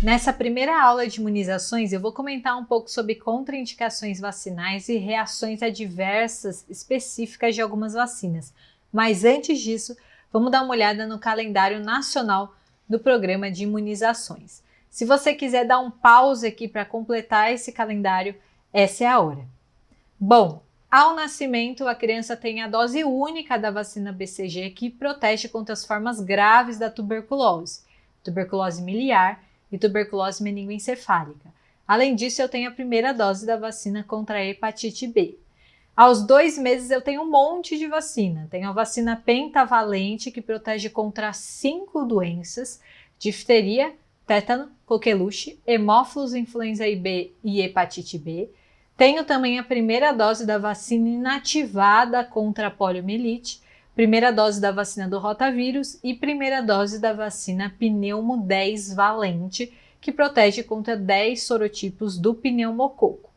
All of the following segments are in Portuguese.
Nessa primeira aula de imunizações, eu vou comentar um pouco sobre contraindicações vacinais e reações adversas específicas de algumas vacinas. Mas antes disso, vamos dar uma olhada no calendário nacional do programa de imunizações. Se você quiser dar um pause aqui para completar esse calendário, essa é a hora. Bom, ao nascimento, a criança tem a dose única da vacina BCG que protege contra as formas graves da tuberculose miliar e tuberculose meningoencefálica. Além disso, eu tenho a primeira dose da vacina contra a hepatite B. Aos 2 meses eu tenho um monte de vacina. Tenho a vacina pentavalente, que protege contra 5 doenças: difteria, tétano, coqueluche, hemófilos influenza IB e hepatite B. Tenho também a primeira dose da vacina inativada contra a poliomielite, primeira dose da vacina do rotavírus e primeira dose da vacina pneumo 10 valente, que protege contra 10 sorotipos do pneumococo.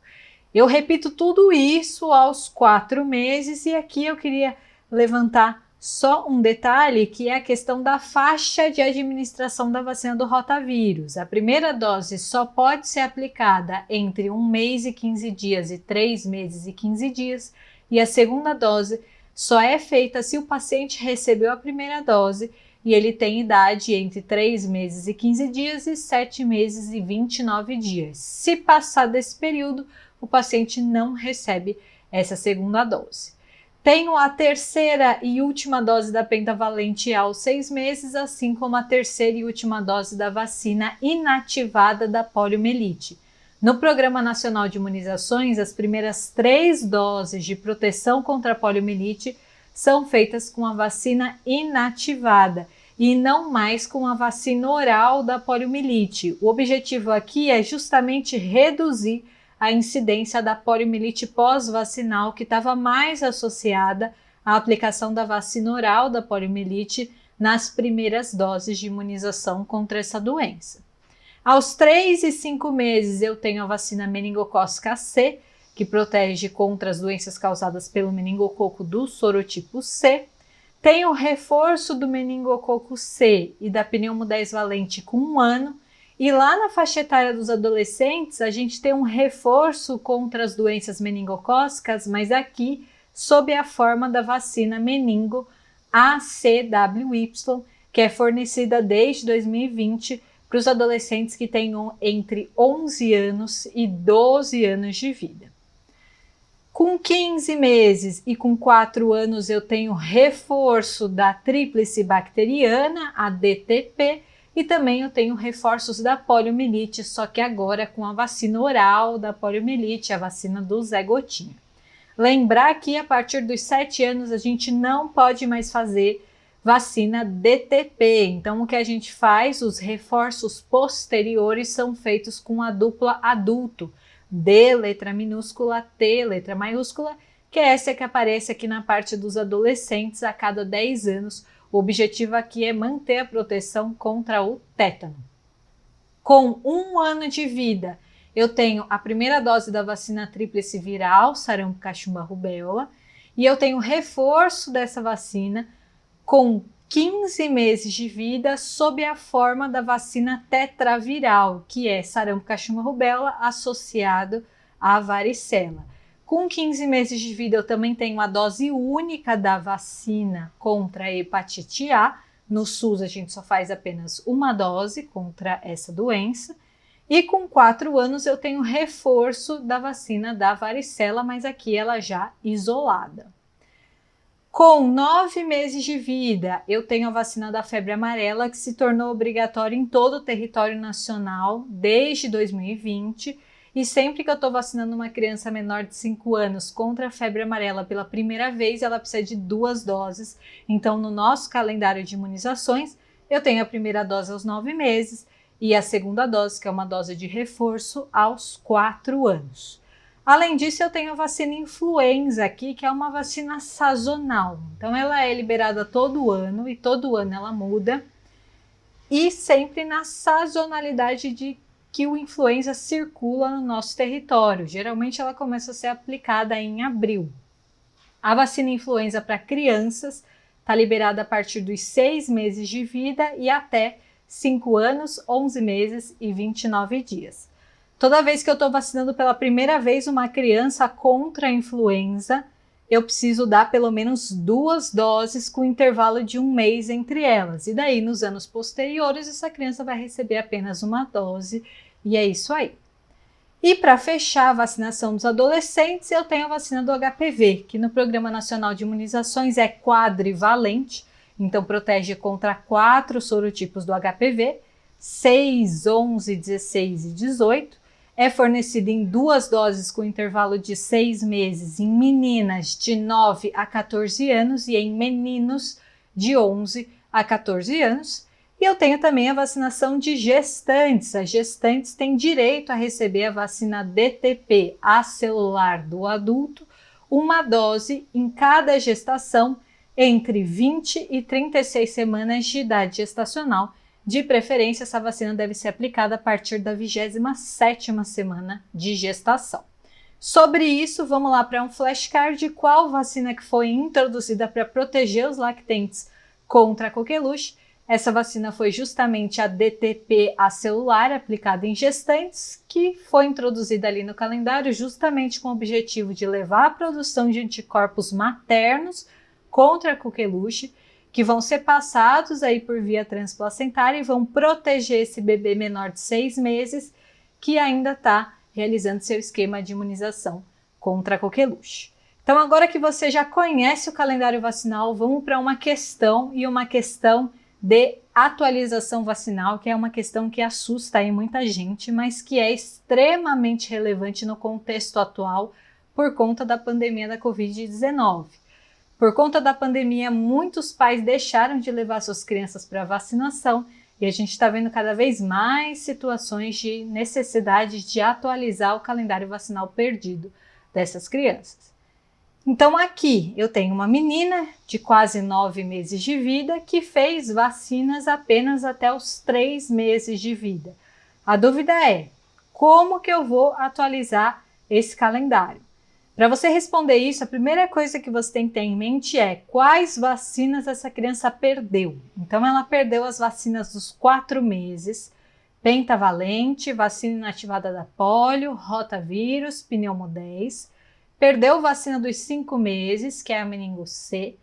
Eu repito tudo isso aos 4 meses e aqui eu queria levantar só um detalhe, que é a questão da faixa de administração da vacina do rotavírus. A primeira dose só pode ser aplicada entre 1 mês e 15 dias e 3 meses e 15 dias, e a segunda dose só é feita se o paciente recebeu a primeira dose e ele tem idade entre 3 meses e 15 dias e 7 meses e 29 dias. Se passar desse período, o paciente não recebe essa segunda dose. Tenho a terceira e última dose da pentavalente aos 6 meses, assim como a terceira e última dose da vacina inativada da poliomielite. No Programa Nacional de Imunizações, as primeiras 3 doses de proteção contra a poliomielite são feitas com a vacina inativada e não mais com a vacina oral da poliomielite. O objetivo aqui é justamente reduzir a incidência da poliomielite pós-vacinal, que estava mais associada à aplicação da vacina oral da poliomielite nas primeiras doses de imunização contra essa doença. Aos 3 e 5 meses eu tenho a vacina meningocócica C, que protege contra as doenças causadas pelo meningococo do sorotipo C. Tenho o reforço do meningococo C e da pneumo 10 valente com 1 ano. E lá na faixa etária dos adolescentes, a gente tem um reforço contra as doenças meningocócicas, mas aqui sob a forma da vacina meningo ACWY, que é fornecida desde 2020 para os adolescentes que tenham entre 11 anos e 12 anos de vida. Com 15 meses e com 4 anos eu tenho reforço da tríplice bacteriana, a DTP, e também eu tenho reforços da poliomielite, só que agora com a vacina oral da poliomielite, a vacina do Zé Gotinha. Lembrar que a partir dos 7 anos a gente não pode mais fazer vacina DTP, então o que a gente faz, os reforços posteriores são feitos com a dupla adulto, D, letra minúscula, T, letra maiúscula, que é essa que aparece aqui na parte dos adolescentes a cada 10 anos. O objetivo aqui é manter a proteção contra o tétano. Com 1 ano de vida, eu tenho a primeira dose da vacina tríplice viral, sarampo, cachumba, rubéola, e eu tenho reforço dessa vacina com 15 meses de vida sob a forma da vacina tetraviral, que é sarampo, cachumba, rubéola associado à varicela. Com 15 meses de vida, eu também tenho a dose única da vacina contra a hepatite A. No SUS, a gente só faz apenas uma dose contra essa doença. E com 4 anos, eu tenho reforço da vacina da varicela, mas aqui ela já isolada. Com 9 meses de vida, eu tenho a vacina da febre amarela, que se tornou obrigatória em todo o território nacional desde 2020. E sempre que eu estou vacinando uma criança menor de 5 anos contra a febre amarela pela primeira vez, ela precisa de 2 doses. Então, no nosso calendário de imunizações, eu tenho a primeira dose aos 9 meses e a segunda dose, que é uma dose de reforço, aos 4 anos. Além disso, eu tenho a vacina influenza aqui, que é uma vacina sazonal. Então, ela é liberada todo ano e todo ano ela muda. E sempre na sazonalidade de que o influenza circula no nosso território. Geralmente ela começa a ser aplicada em abril. A vacina influenza para crianças está liberada a partir dos 6 meses de vida e até 5 anos, 11 meses e 29 dias. Toda vez que eu estou vacinando pela primeira vez uma criança contra a influenza, eu preciso dar pelo menos 2 doses com intervalo de 1 mês entre elas. E daí, nos anos posteriores, essa criança vai receber apenas 1 dose e é isso aí. E para fechar a vacinação dos adolescentes, eu tenho a vacina do HPV, que no Programa Nacional de Imunizações é quadrivalente, então protege contra 4 sorotipos do HPV, 6, 11, 16 e 18, é fornecida em 2 doses com intervalo de 6 meses em meninas de 9 a 14 anos e em meninos de 11 a 14 anos. E eu tenho também a vacinação de gestantes. As gestantes têm direito a receber a vacina DTP acelular do adulto, 1 dose em cada gestação entre 20 e 36 semanas de idade gestacional. De preferência, essa vacina deve ser aplicada a partir da 27ª semana de gestação. Sobre isso, vamos lá para um flashcard de qual vacina que foi introduzida para proteger os lactentes contra a coqueluche. Essa vacina foi justamente a DTP acelular, aplicada em gestantes, que foi introduzida ali no calendário justamente com o objetivo de levar a produção de anticorpos maternos contra a coqueluche, que vão ser passados aí por via transplacentária e vão proteger esse bebê menor de 6 meses que ainda está realizando seu esquema de imunização contra a coqueluche. Então, agora que você já conhece o calendário vacinal, vamos para uma questão de atualização vacinal, que é uma questão que assusta aí muita gente, mas que é extremamente relevante no contexto atual por conta da pandemia da Covid-19. Por conta da pandemia, muitos pais deixaram de levar suas crianças para vacinação e a gente está vendo cada vez mais situações de necessidade de atualizar o calendário vacinal perdido dessas crianças. Então aqui eu tenho uma menina de quase 9 meses de vida que fez vacinas apenas até os 3 meses de vida. A dúvida é, como que eu vou atualizar esse calendário? Para você responder isso, a primeira coisa que você tem que ter em mente é quais vacinas essa criança perdeu. Então, ela perdeu as vacinas dos 4 meses, pentavalente, vacina inativada da polio, rotavírus, pneumo 10, perdeu vacina dos 5 meses, que é a meningo C,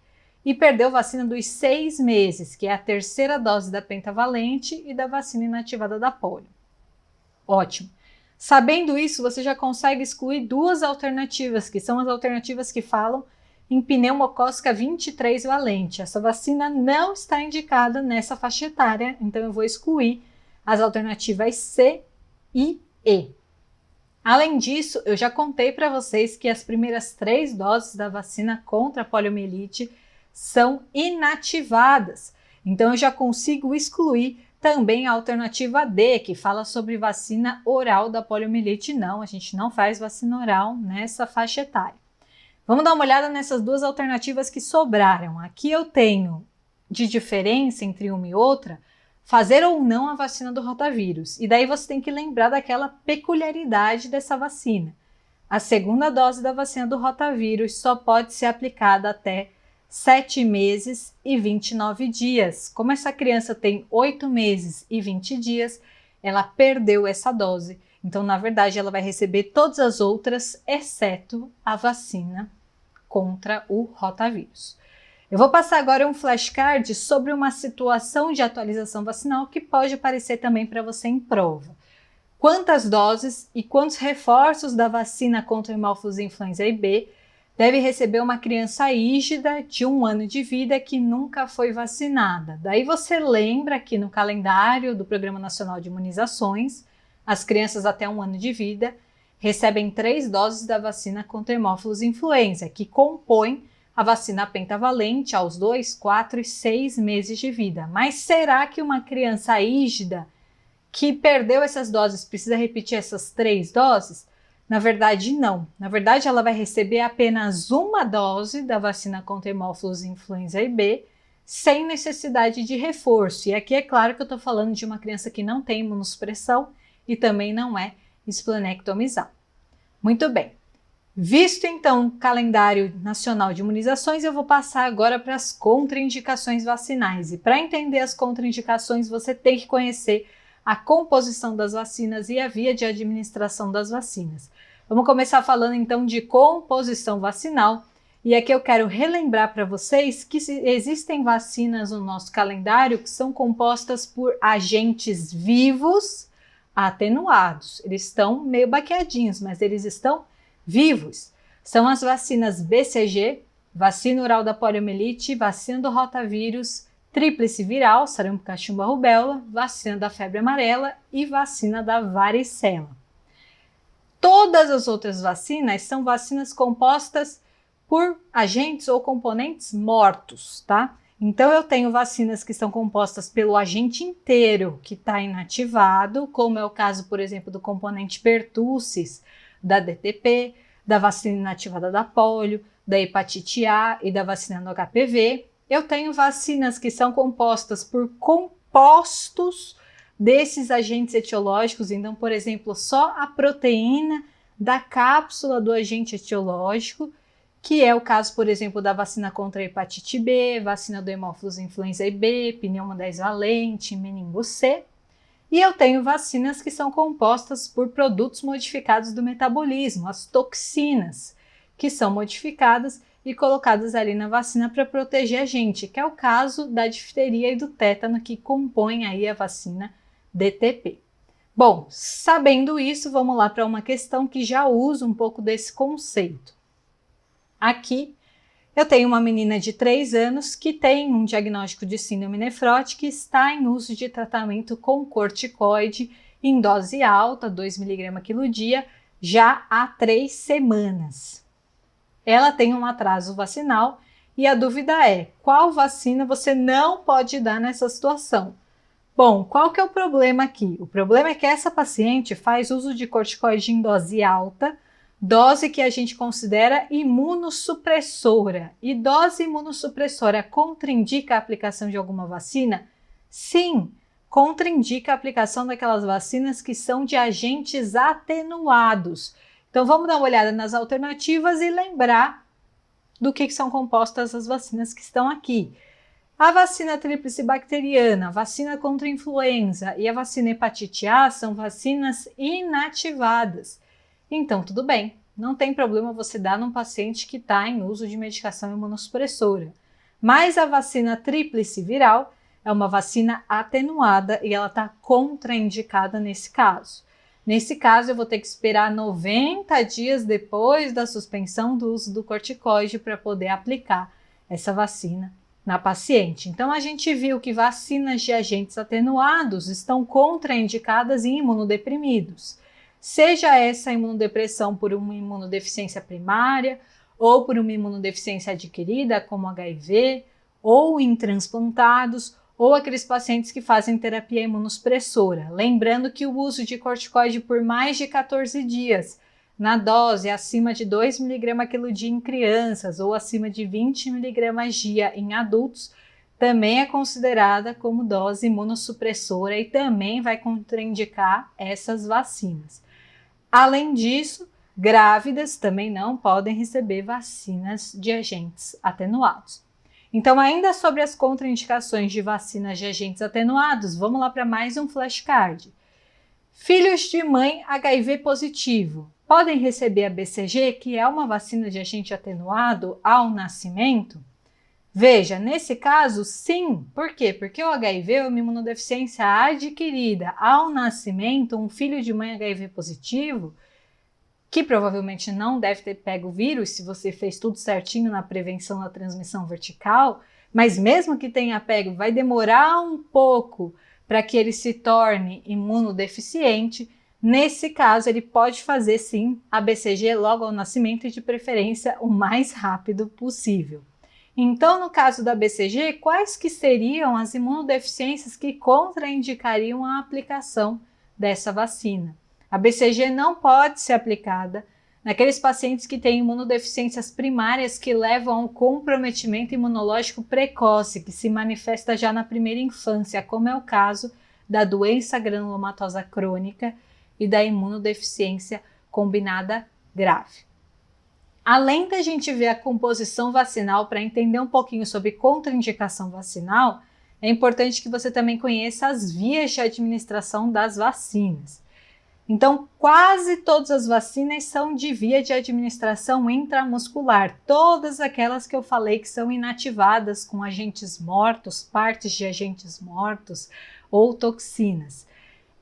e perdeu vacina dos 6 meses, que é a 3ª dose da pentavalente e da vacina inativada da polio. Ótimo! Sabendo isso, você já consegue excluir 2 alternativas, que são as alternativas que falam em pneumocócica 23 valente. Essa vacina não está indicada nessa faixa etária, então eu vou excluir as alternativas C e E. Além disso, eu já contei para vocês que as primeiras 3 doses da vacina contra a poliomielite são inativadas, então eu já consigo excluir também a alternativa D, que fala sobre vacina oral da poliomielite. Não, a gente não faz vacina oral nessa faixa etária. Vamos dar uma olhada nessas 2 alternativas que sobraram. Aqui eu tenho de diferença entre uma e outra, fazer ou não a vacina do rotavírus. E daí você tem que lembrar daquela peculiaridade dessa vacina. A 2ª dose da vacina do rotavírus só pode ser aplicada até 7 meses e 29 dias. Como essa criança tem 8 meses e 20 dias, ela perdeu essa dose. Então, na verdade, ela vai receber todas as outras, exceto a vacina contra o rotavírus. Eu vou passar agora um flashcard sobre uma situação de atualização vacinal que pode aparecer também para você em prova. Quantas doses e quantos reforços da vacina contra a hemófilos influenza B deve receber uma criança hígida de 1 ano de vida que nunca foi vacinada? Daí você lembra que no calendário do Programa Nacional de Imunizações, as crianças até 1 ano de vida recebem 3 doses da vacina contra hemófilos influenza, que compõe a vacina pentavalente aos 2, 4 e 6 meses de vida. Mas será que uma criança hígida que perdeu essas doses precisa repetir essas 3 doses? Na verdade, não. Na verdade, ela vai receber apenas 1 dose da vacina contra hemófilos influenza B, sem necessidade de reforço. E aqui é claro que eu estou falando de uma criança que não tem imunossupressão e também não é esplenectomizado. Muito bem. Visto então o calendário nacional de imunizações, eu vou passar agora para as contraindicações vacinais. E para entender as contraindicações, você tem que conhecer a composição das vacinas e a via de administração das vacinas. Vamos começar falando então de composição vacinal. E aqui eu quero relembrar para vocês que existem vacinas no nosso calendário que são compostas por agentes vivos atenuados. Eles estão meio baqueadinhos, mas eles estão vivos. São as vacinas BCG, vacina oral da poliomielite, vacina do rotavírus, tríplice viral, sarampo, cachumba, rubéola, vacina da febre amarela e vacina da varicela. Todas as outras vacinas são vacinas compostas por agentes ou componentes mortos, tá? Então eu tenho vacinas que são compostas pelo agente inteiro que está inativado, como é o caso, por exemplo, do componente pertussis, da DTP, da vacina inativada da polio, da hepatite A e da vacina do HPV. Eu tenho vacinas que são compostas por compostos desses agentes etiológicos, então, por exemplo, só a proteína da cápsula do agente etiológico, que é o caso, por exemplo, da vacina contra a hepatite B, vacina do hemófilos influenza B, pneuma 10 valente, meningo C. E eu tenho vacinas que são compostas por produtos modificados do metabolismo, as toxinas, que são modificadas e colocadas ali na vacina para proteger a gente, que é o caso da difteria e do tétano, que compõem aí a vacina DTP. Bom, sabendo isso, vamos lá para uma questão que já usa um pouco desse conceito. Aqui eu tenho uma menina de 3 anos que tem um diagnóstico de síndrome nefrótica e está em uso de tratamento com corticoide em dose alta, 2 mg quilo dia, já há 3 semanas. Ela tem um atraso vacinal e a dúvida é: qual vacina você não pode dar nessa situação? Bom, qual que é o problema aqui? O problema é que essa paciente faz uso de corticoide em dose alta, dose que a gente considera imunossupressora. E dose imunossupressora contraindica a aplicação de alguma vacina? Sim, contraindica a aplicação daquelas vacinas que são de agentes atenuados. Então vamos dar uma olhada nas alternativas e lembrar do que são compostas as vacinas que estão aqui. A vacina tríplice bacteriana, a vacina contra a influenza e a vacina hepatite A são vacinas inativadas. Então, tudo bem, não tem problema você dar num paciente que está em uso de medicação imunossupressora. Mas a vacina tríplice viral é uma vacina atenuada e ela está contraindicada nesse caso. Nesse caso, eu vou ter que esperar 90 dias depois da suspensão do uso do corticoide para poder aplicar essa vacina na paciente. Então, a gente viu que vacinas de agentes atenuados estão contraindicadas em imunodeprimidos. Seja essa imunodepressão por uma imunodeficiência primária ou por uma imunodeficiência adquirida, como HIV, ou em transplantados, ou aqueles pacientes que fazem terapia imunossupressora. Lembrando que o uso de corticoide por mais de 14 dias, na dose acima de 2 mg quilo dia em crianças ou acima de 20 mg dia em adultos, também é considerada como dose imunossupressora e também vai contraindicar essas vacinas. Além disso, grávidas também não podem receber vacinas de agentes atenuados. Então, ainda sobre as contraindicações de vacinas de agentes atenuados, vamos lá para mais um flashcard. Filhos de mãe HIV positivo podem receber a BCG, que é uma vacina de agente atenuado, ao nascimento? Veja, nesse caso, sim. Por quê? Porque o HIV é uma imunodeficiência adquirida. Ao nascimento, um filho de mãe HIV positivo, que provavelmente não deve ter pego o vírus se você fez tudo certinho na prevenção da transmissão vertical, mas mesmo que tenha pego, vai demorar um pouco para que ele se torne imunodeficiente. Nesse caso, ele pode fazer sim a BCG logo ao nascimento e de preferência o mais rápido possível. Então, no caso da BCG, quais que seriam as imunodeficiências que contraindicariam a aplicação dessa vacina? A BCG não pode ser aplicada naqueles pacientes que têm imunodeficiências primárias que levam ao comprometimento imunológico precoce, que se manifesta já na primeira infância, como é o caso da doença granulomatosa crônica, e da imunodeficiência combinada grave. Além da gente ver a composição vacinal para entender um pouquinho sobre contraindicação vacinal, é importante que você também conheça as vias de administração das vacinas. Então, quase todas as vacinas são de via de administração intramuscular, todas aquelas que eu falei que são inativadas com agentes mortos, partes de agentes mortos ou toxinas.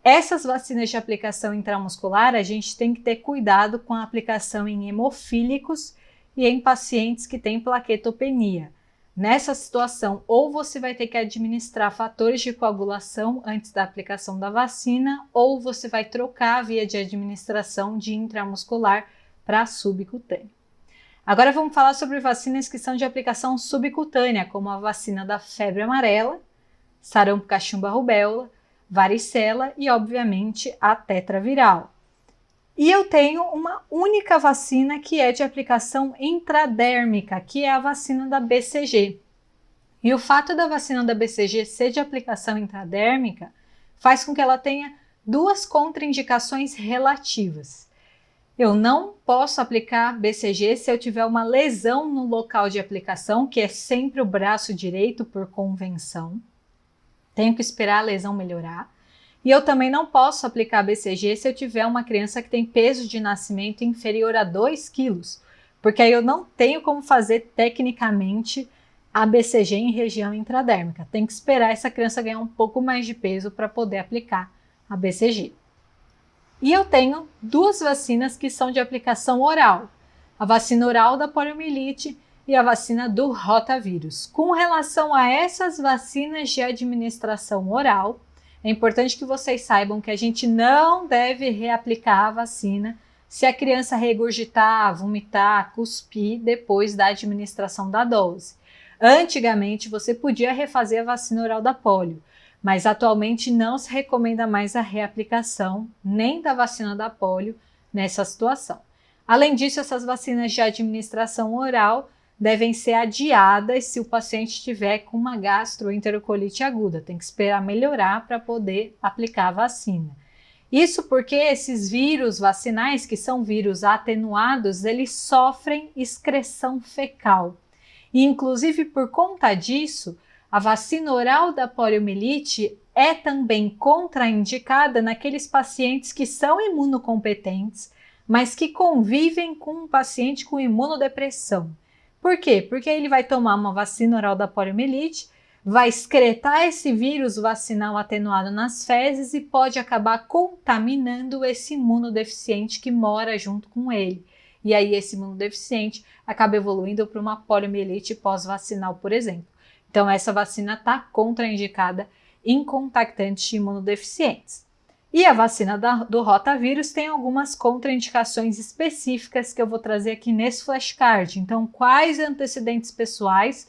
Essas vacinas de aplicação intramuscular, a gente tem que ter cuidado com a aplicação em hemofílicos e em pacientes que têm plaquetopenia. Nessa situação, ou você vai ter que administrar fatores de coagulação antes da aplicação da vacina, ou você vai trocar a via de administração de intramuscular para subcutânea. Agora vamos falar sobre vacinas que são de aplicação subcutânea, como a vacina da febre amarela, sarampo, cachumba, rubéola, varicela e, obviamente, a tetraviral. E eu tenho uma única vacina que é de aplicação intradérmica, que é a vacina da BCG. E o fato da vacina da BCG ser de aplicação intradérmica faz com que ela tenha duas contraindicações relativas. Eu não posso aplicar BCG se eu tiver uma lesão no local de aplicação, que é sempre o braço direito por convenção. Tenho que esperar a lesão melhorar. E eu também não posso aplicar BCG se eu tiver uma criança que tem peso de nascimento inferior a 2 quilos, porque aí eu não tenho como fazer tecnicamente a BCG em região intradérmica. Tem que esperar essa criança ganhar um pouco mais de peso para poder aplicar a BCG. E eu tenho duas vacinas que são de aplicação oral, a vacina oral da poliomielite e a vacina do rotavírus. Com relação a essas vacinas de administração oral, é importante que vocês saibam que a gente não deve reaplicar a vacina se a criança regurgitar, vomitar, cuspir depois da administração da dose. Antigamente, você podia refazer a vacina oral da polio, mas atualmente não se recomenda mais a reaplicação nem da vacina da polio nessa situação. Além disso, essas vacinas de administração oral devem ser adiadas se o paciente estiver com uma gastroenterocoliite aguda. Tem que esperar melhorar para poder aplicar a vacina. Isso porque esses vírus vacinais, que são vírus atenuados, eles sofrem excreção fecal. E, inclusive, por conta disso, a vacina oral da poliomielite é também contraindicada naqueles pacientes que são imunocompetentes, mas que convivem com um paciente com imunodepressão. Por quê? Porque ele vai tomar uma vacina oral da poliomielite, vai excretar esse vírus vacinal atenuado nas fezes e pode acabar contaminando esse imunodeficiente que mora junto com ele. E aí esse imunodeficiente acaba evoluindo para uma poliomielite pós-vacinal, por exemplo. Então essa vacina está contraindicada em contactantes imunodeficientes. E a vacina do rotavírus tem algumas contraindicações específicas que eu vou trazer aqui nesse flashcard. Então, quais antecedentes pessoais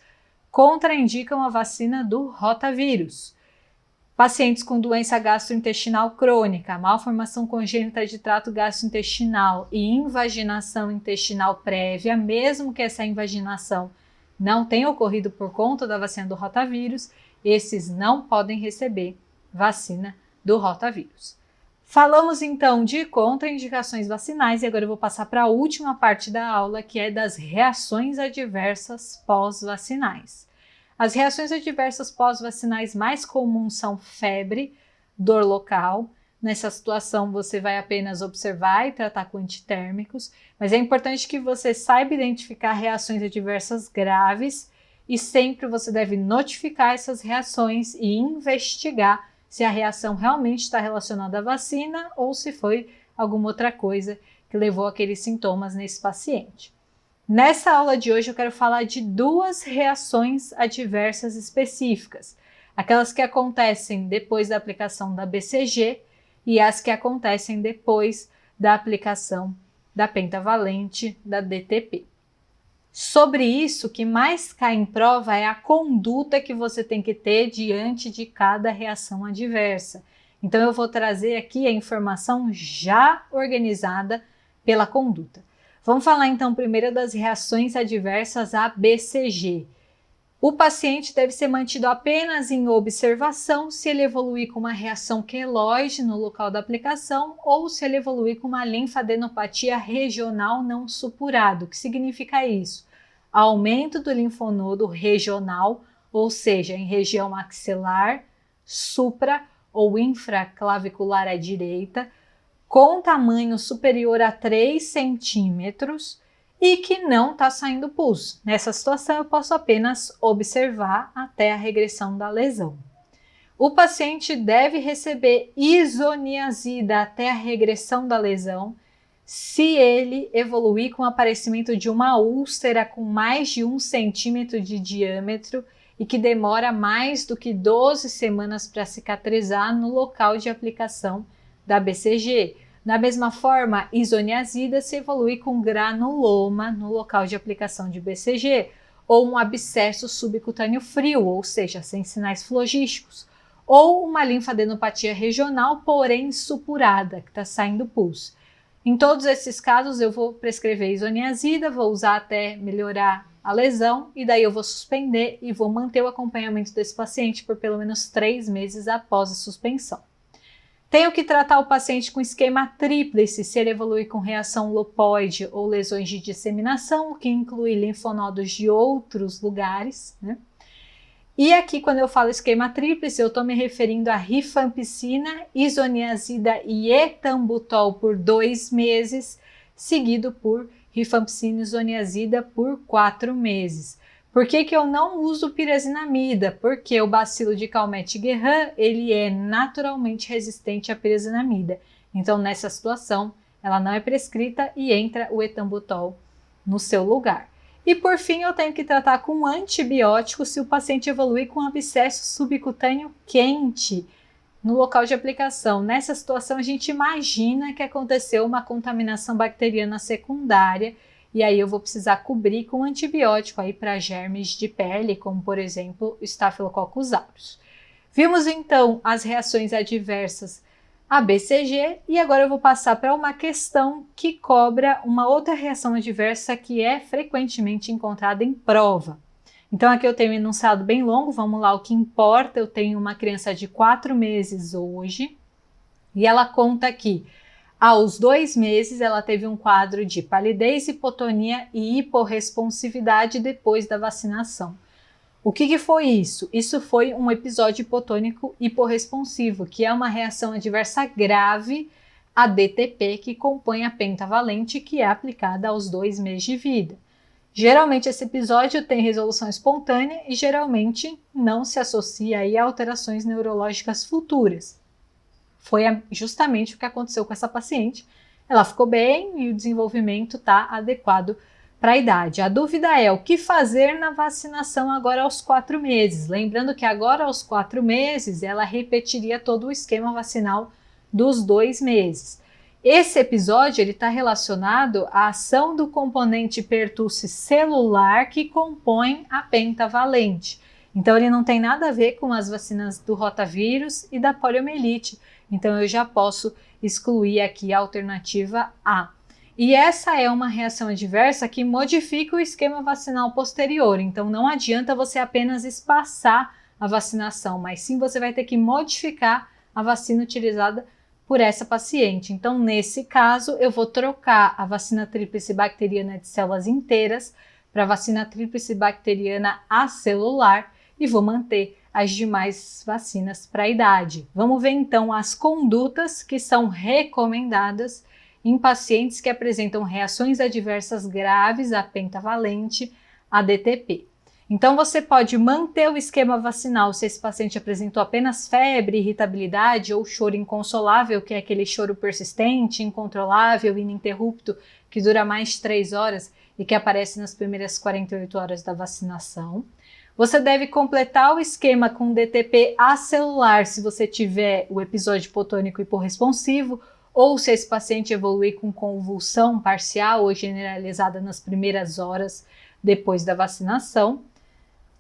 contraindicam a vacina do rotavírus? Pacientes com doença gastrointestinal crônica, malformação congênita de trato gastrointestinal e invaginação intestinal prévia, mesmo que essa invaginação não tenha ocorrido por conta da vacina do rotavírus, esses não podem receber vacina do rotavírus. Falamos então de contraindicações vacinais e agora eu vou passar para a última parte da aula, que é das reações adversas pós-vacinais. As reações adversas pós-vacinais mais comuns são febre, dor local. Nessa situação você vai apenas observar e tratar com antitérmicos, mas é importante que você saiba identificar reações adversas graves e sempre você deve notificar essas reações e investigar se a reação realmente está relacionada à vacina ou se foi alguma outra coisa que levou aqueles sintomas nesse paciente. Nessa aula de hoje eu quero falar de duas reações adversas específicas, aquelas que acontecem depois da aplicação da BCG e as que acontecem depois da aplicação da pentavalente da DTP. Sobre isso, o que mais cai em prova é a conduta que você tem que ter diante de cada reação adversa. Então, eu vou trazer aqui a informação já organizada pela conduta. Vamos falar então primeiro das reações adversas à BCG. O paciente deve ser mantido apenas em observação se ele evoluir com uma reação queloide no local da aplicação ou se ele evoluir com uma linfadenopatia regional não supurada. O que significa isso? Aumento do linfonodo regional, ou seja, em região maxilar, supra ou infraclavicular à direita, com tamanho superior a 3 centímetros, e que não está saindo pus. Nessa situação, eu posso apenas observar até a regressão da lesão. O paciente deve receber isoniazida até a regressão da lesão se ele evoluir com o aparecimento de uma úlcera com mais de 1 centímetro de diâmetro e que demora mais do que 12 semanas para cicatrizar no local de aplicação da BCG. Da mesma forma, isoniazida se evoluir com granuloma no local de aplicação de BCG, ou um abscesso subcutâneo frio, ou seja, sem sinais flogísticos, ou uma linfadenopatia regional, porém supurada, que está saindo pus. Em todos esses casos, eu vou prescrever isoniazida, vou usar até melhorar a lesão, e daí eu vou suspender e vou manter o acompanhamento desse paciente por pelo menos 3 meses após a suspensão. Tenho que tratar o paciente com esquema tríplice se ele evoluir com reação lopoide ou lesões de disseminação, o que inclui linfonodos de outros lugares, né? E aqui, quando eu falo esquema tríplice, eu estou me referindo a rifampicina, isoniazida e etambutol por 2 meses, seguido por rifampicina e isoniazida por 4 meses. Por que eu não uso pirazinamida? Porque o bacilo de Calmette-Guerin, ele é naturalmente resistente à pirazinamida. Então, nessa situação, ela não é prescrita e entra o etambutol no seu lugar. E por fim, eu tenho que tratar com antibiótico se o paciente evoluir com abscesso subcutâneo quente no local de aplicação. Nessa situação, a gente imagina que aconteceu uma contaminação bacteriana secundária, e aí eu vou precisar cobrir com antibiótico aí para germes de pele, como por exemplo o Staphylococcus aureus. Vimos então as reações adversas a BCG e agora eu vou passar para uma questão que cobra uma outra reação adversa que é frequentemente encontrada em prova. Então aqui eu tenho um enunciado bem longo, vamos lá, o que importa, eu tenho uma criança de 4 meses hoje e ela conta aqui. Aos 2 meses, ela teve um quadro de palidez, hipotonia e hiporresponsividade depois da vacinação. O que foi isso? Isso foi um episódio hipotônico hiporresponsivo, que é uma reação adversa grave a DTP que compõe a pentavalente que é aplicada aos 2 meses de vida. Geralmente esse episódio tem resolução espontânea e geralmente não se associa aí a alterações neurológicas futuras. Foi justamente o que aconteceu com essa paciente. Ela ficou bem e o desenvolvimento está adequado para a idade. A dúvida é o que fazer na vacinação agora aos 4 meses. Lembrando que agora aos 4 meses ela repetiria todo o esquema vacinal dos 2 meses. Esse episódio está relacionado à ação do componente pertusse celular que compõe a pentavalente. Então ele não tem nada a ver com as vacinas do rotavírus e da poliomielite. Então eu já posso excluir aqui a alternativa A. E essa é uma reação adversa que modifica o esquema vacinal posterior. Então não adianta você apenas espaçar a vacinação, mas sim você vai ter que modificar a vacina utilizada por essa paciente. Então nesse caso eu vou trocar a vacina tríplice bacteriana de células inteiras para a vacina tríplice bacteriana acelular e vou manter as demais vacinas para a idade. Vamos ver então as condutas que são recomendadas em pacientes que apresentam reações adversas graves à pentavalente, a DTP. Então você pode manter o esquema vacinal se esse paciente apresentou apenas febre, irritabilidade ou choro inconsolável, que é aquele choro persistente, incontrolável, ininterrupto, que dura mais de 3 horas e que aparece nas primeiras 48 horas da vacinação. Você deve completar o esquema com DTP acelular se você tiver o episódio hipotônico hiporresponsivo ou se esse paciente evoluir com convulsão parcial ou generalizada nas primeiras horas depois da vacinação.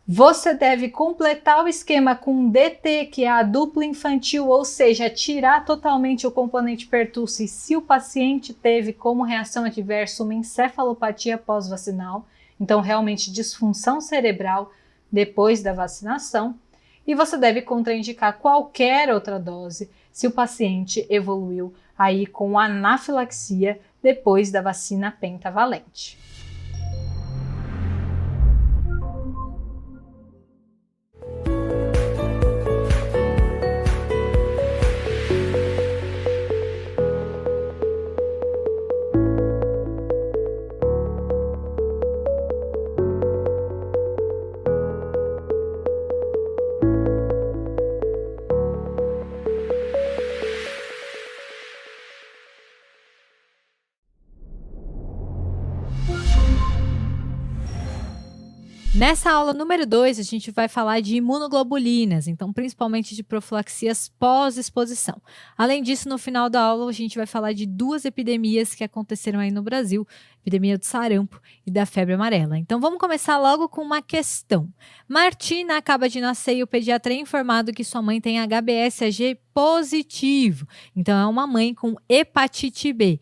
Você deve completar o esquema com DT, que é a dupla infantil, ou seja, tirar totalmente o componente pertusse se o paciente teve como reação adversa uma encefalopatia pós-vacinal, então realmente disfunção cerebral depois da vacinação, e você deve contraindicar qualquer outra dose se o paciente evoluiu aí com anafilaxia depois da vacina pentavalente. Nessa aula número 2, a gente vai falar de imunoglobulinas, então principalmente de profilaxias pós-exposição. Além disso, no final da aula, a gente vai falar de 2 epidemias que aconteceram aí no Brasil, epidemia do sarampo e da febre amarela. Então vamos começar logo com uma questão. Martina acaba de nascer e o pediatra é informado que sua mãe tem HBsAg positivo, então é uma mãe com hepatite B.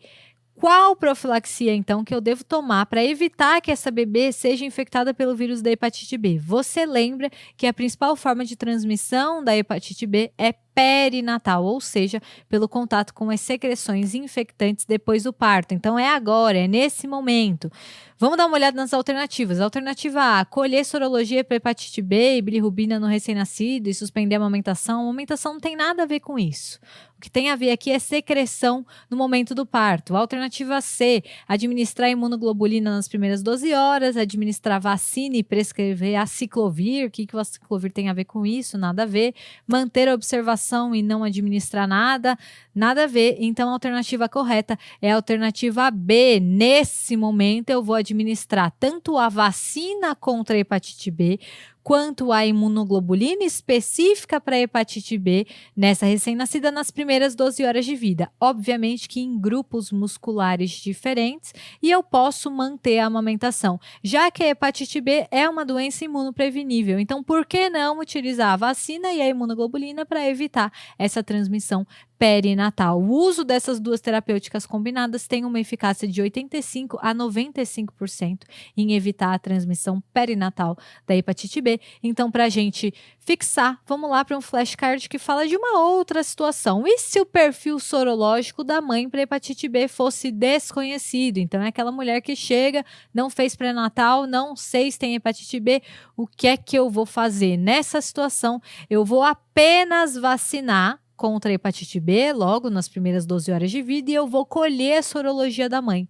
Qual profilaxia, então, que eu devo tomar para evitar que essa bebê seja infectada pelo vírus da hepatite B? Você lembra que a principal forma de transmissão da hepatite B é perinatal, ou seja, pelo contato com as secreções infectantes depois do parto. Então é agora, é nesse momento. Vamos dar uma olhada nas alternativas. Alternativa A, colher sorologia para hepatite B e bilirrubina no recém-nascido e suspender a amamentação. A amamentação não tem nada a ver com isso. O que tem a ver aqui é secreção no momento do parto. Alternativa C, administrar imunoglobulina nas primeiras 12 horas, administrar vacina e prescrever aciclovir. O que o aciclovir tem a ver com isso? Nada a ver. Manter a observação e não administrar nada, nada a ver. Então a alternativa correta é a alternativa B. Nesse momento eu vou administrar tanto a vacina contra a hepatite B quanto a imunoglobulina específica para hepatite B nessa recém-nascida nas primeiras 12 horas de vida. Obviamente que em grupos musculares diferentes, e eu posso manter a amamentação, já que a hepatite B é uma doença imunoprevenível. Então, por que não utilizar a vacina e a imunoglobulina para evitar essa transmissão perinatal? O uso dessas 2 terapêuticas combinadas tem uma eficácia de 85% a 95% em evitar a transmissão perinatal da hepatite B. Então, para a gente fixar, vamos lá para um flashcard que fala de uma outra situação. E se o perfil sorológico da mãe para hepatite B fosse desconhecido? Então, é aquela mulher que chega, não fez pré-natal, não sei se tem hepatite B, o que é que eu vou fazer? Nessa situação, eu vou apenas vacinar contra a hepatite B logo nas primeiras 12 horas de vida e eu vou colher a sorologia da mãe.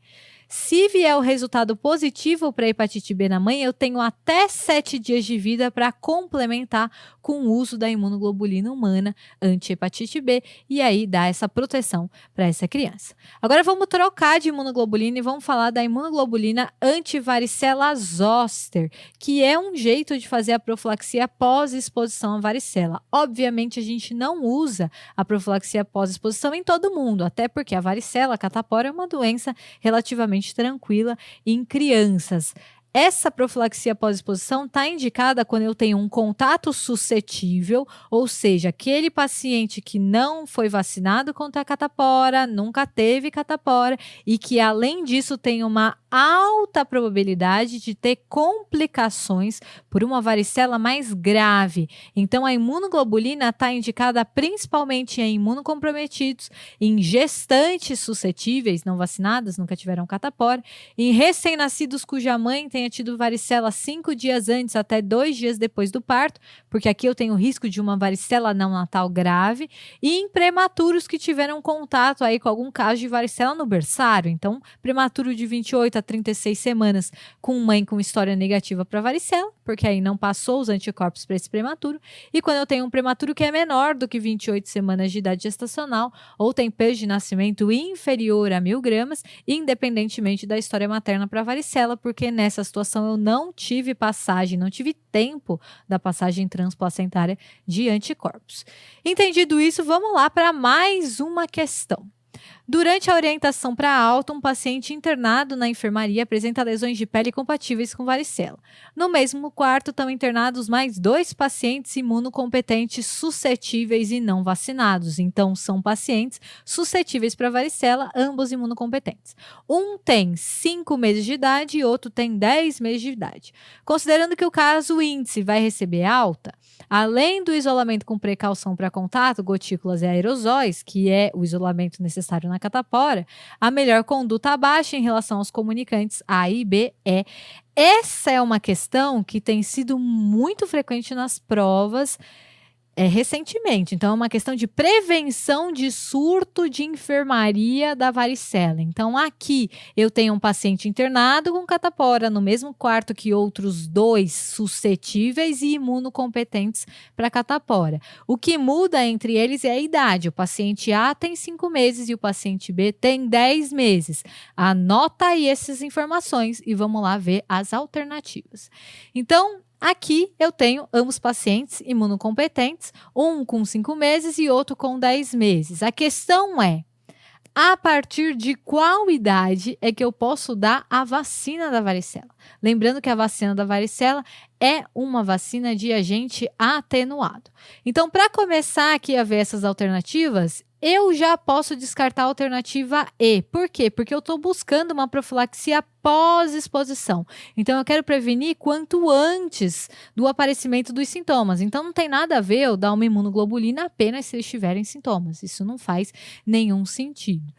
Se vier o resultado positivo para a hepatite B na mãe, eu tenho até 7 dias de vida para complementar com o uso da imunoglobulina humana anti-hepatite B e aí dar essa proteção para essa criança. Agora vamos trocar de imunoglobulina e vamos falar da imunoglobulina anti-varicela zoster, que é um jeito de fazer a profilaxia pós-exposição à varicela. Obviamente a gente não usa a profilaxia pós-exposição em todo mundo, até porque a varicela, a catapora, é uma doença relativamente tranquila em crianças. Essa profilaxia pós-exposição está indicada quando eu tenho um contato suscetível, ou seja, aquele paciente que não foi vacinado contra a catapora, nunca teve catapora e que, além disso, tem uma alta probabilidade de ter complicações por uma varicela mais grave. Então, a imunoglobulina está indicada principalmente em imunocomprometidos, em gestantes suscetíveis, não vacinadas, nunca tiveram catapora, em recém-nascidos cuja mãe tenha tido varicela 5 dias antes até 2 dias depois do parto, porque aqui eu tenho risco de uma varicela não natal grave, e em prematuros que tiveram contato aí com algum caso de varicela no berçário. Então, prematuro de 28 a 36 semanas com mãe com história negativa para varicela, porque aí não passou os anticorpos para esse prematuro, e quando eu tenho um prematuro que é menor do que 28 semanas de idade gestacional, ou tem peso de nascimento inferior a 1.000 gramas, independentemente da história materna para varicela, porque nessa situação eu não tive passagem, não tive tempo da passagem transplacentária de anticorpos. Entendido isso, vamos lá para mais uma questão. Durante a orientação para alta, um paciente internado na enfermaria apresenta lesões de pele compatíveis com varicela. No mesmo quarto estão internados mais 2 pacientes imunocompetentes suscetíveis e não vacinados. Então, são pacientes suscetíveis para varicela, ambos imunocompetentes. Um tem 5 meses de idade e outro tem 10 meses de idade. Considerando que o caso índice vai receber alta, além do isolamento com precaução para contato, gotículas e aerosóis, que é o isolamento necessário na catapora, a melhor conduta abaixo em relação aos comunicantes A e B é. Essa é uma questão que tem sido muito frequente nas provas recentemente. Então, é uma questão de prevenção de surto de enfermaria da varicela. Então, aqui eu tenho um paciente internado com catapora no mesmo quarto que outros 2 suscetíveis e imunocompetentes para catapora. O que muda entre eles é a idade. O paciente A tem 5 meses e o paciente B tem 10 meses. Anota aí essas informações e vamos lá ver as alternativas. Então, aqui eu tenho ambos pacientes imunocompetentes, um com 5 meses e outro com 10 meses. A questão é, a partir de qual idade é que eu posso dar a vacina da varicela? Lembrando que a vacina da varicela é uma vacina de agente atenuado. Então, para começar aqui a ver essas alternativas, eu já posso descartar a alternativa E. Por quê? Porque eu estou buscando uma profilaxia pós-exposição. Então, eu quero prevenir quanto antes do aparecimento dos sintomas. Então, não tem nada a ver eu dar uma imunoglobulina apenas se eles tiverem sintomas. Isso não faz nenhum sentido.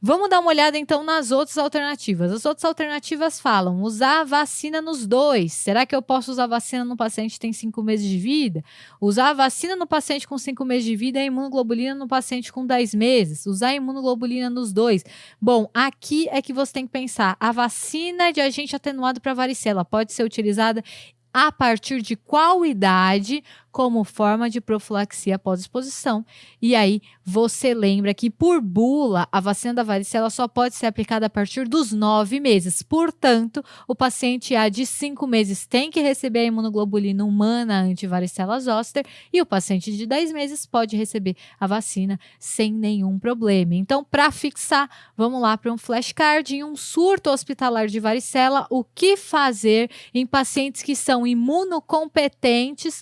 Vamos dar uma olhada, então, nas outras alternativas. As outras alternativas falam usar a vacina nos 2. Será que eu posso usar a vacina no paciente que tem 5 meses de vida? Usar a vacina no paciente com 5 meses de vida e a imunoglobulina no paciente com 10 meses? Usar a imunoglobulina nos 2? Bom, aqui é que você tem que pensar. A vacina de agente atenuado para varicela pode ser utilizada a partir de qual idade como forma de profilaxia pós-exposição. E aí, você lembra que, por bula, a vacina da varicela só pode ser aplicada a partir dos 9 meses. Portanto, o paciente A de 5 meses tem que receber a imunoglobulina humana anti-varicela zoster e o paciente de 10 meses pode receber a vacina sem nenhum problema. Então, para fixar, vamos lá para um flashcard. Em um surto hospitalar de varicela, o que fazer em pacientes que são imunocompetentes,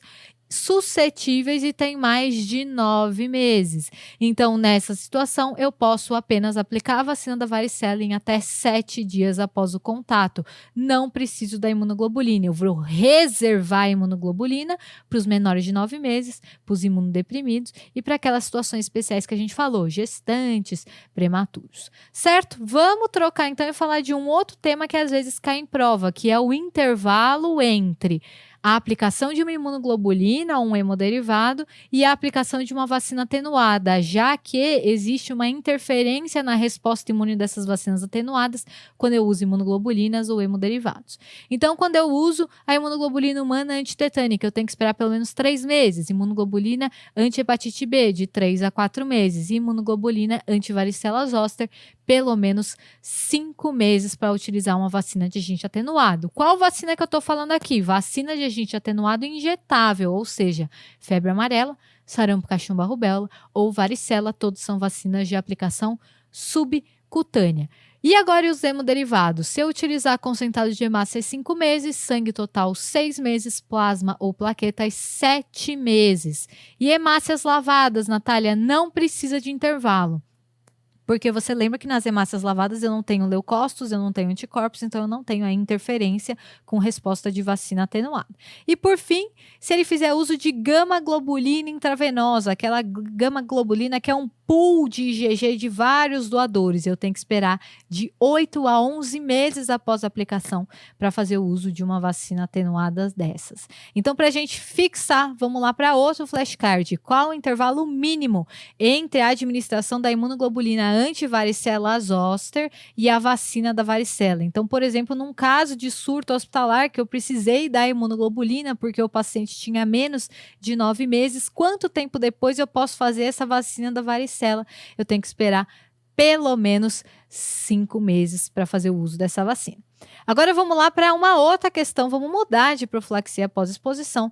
suscetíveis e tem mais de 9 meses. Então, nessa situação, eu posso apenas aplicar a vacina da varicela em até 7 dias após o contato. Não preciso da imunoglobulina. Eu vou reservar a imunoglobulina para os menores de 9 meses, para os imunodeprimidos e para aquelas situações especiais que a gente falou, gestantes, prematuros. Certo? Vamos trocar então e falar de um outro tema que às vezes cai em prova, que é o intervalo entre a aplicação de uma imunoglobulina, um hemoderivado, e a aplicação de uma vacina atenuada, já que existe uma interferência na resposta imune dessas vacinas atenuadas quando eu uso imunoglobulinas ou hemoderivados. Então, quando eu uso a imunoglobulina humana antitetânica, eu tenho que esperar pelo menos 3 meses. Imunoglobulina anti-hepatite B, de 3 a 4 meses. E imunoglobulina anti-varicela zoster, pelo menos 5 meses para utilizar uma vacina de agente atenuado. Qual vacina que eu estou falando aqui? Vacina de agente atenuado injetável, ou seja, febre amarela, sarampo, cachumba, rubéola ou varicela, todos são vacinas de aplicação subcutânea. E agora os hemoderivados? Se eu utilizar concentrado de hemácias 5 meses, sangue total 6 meses, plasma ou plaquetas 7 meses. E hemácias lavadas, Natália, não precisa de intervalo. Porque você lembra que nas hemácias lavadas eu não tenho leucócitos, eu não tenho anticorpos, então eu não tenho a interferência com resposta de vacina atenuada. E por fim, se ele fizer uso de gama-globulina intravenosa, aquela gama-globulina que é um pool de IgG de vários doadores, eu tenho que esperar de 8 a 11 meses após a aplicação para fazer o uso de uma vacina atenuada dessas. Então, para a gente fixar, vamos lá para outro flashcard. Qual o intervalo mínimo entre a administração da imunoglobulina anti-varicela zoster e a vacina da varicela? Então, por exemplo, num caso de surto hospitalar que eu precisei dar imunoglobulina porque o paciente tinha menos de 9 meses, quanto tempo depois eu posso fazer essa vacina da varicela? Eu tenho que esperar pelo menos 5 meses para fazer o uso dessa vacina. Agora vamos lá para uma outra questão, vamos mudar de profilaxia pós-exposição,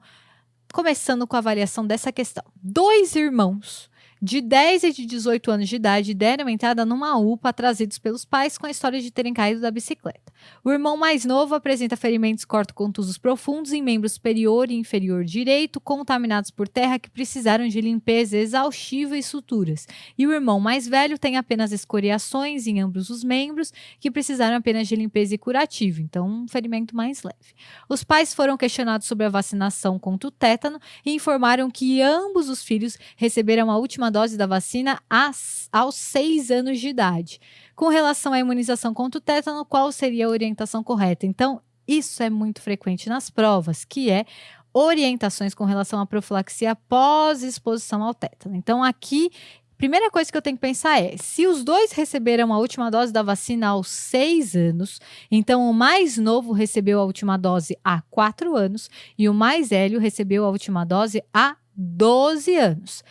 começando com a avaliação dessa questão. 2 irmãos de 10 e de 18 anos de idade deram entrada numa UPA trazidos pelos pais com a história de terem caído da bicicleta. O irmão mais novo apresenta ferimentos cortocontusos profundos em membro superior e inferior direito, contaminados por terra que precisaram de limpeza exaustiva e suturas. E o irmão mais velho tem apenas escoriações em ambos os membros que precisaram apenas de limpeza e curativo, então um ferimento mais leve. Os pais foram questionados sobre a vacinação contra o tétano e informaram que ambos os filhos receberam a última dose da vacina aos 6 anos de idade. Com relação à imunização contra o tétano, qual seria a orientação correta? Então, isso é muito frequente nas provas, que é orientações com relação à profilaxia pós-exposição ao tétano. Então, aqui, primeira coisa que eu tenho que pensar é, se os dois receberam a última dose da vacina aos 6 anos, então o mais novo recebeu a última dose há 4 anos e o mais velho recebeu a última dose há 12 anos.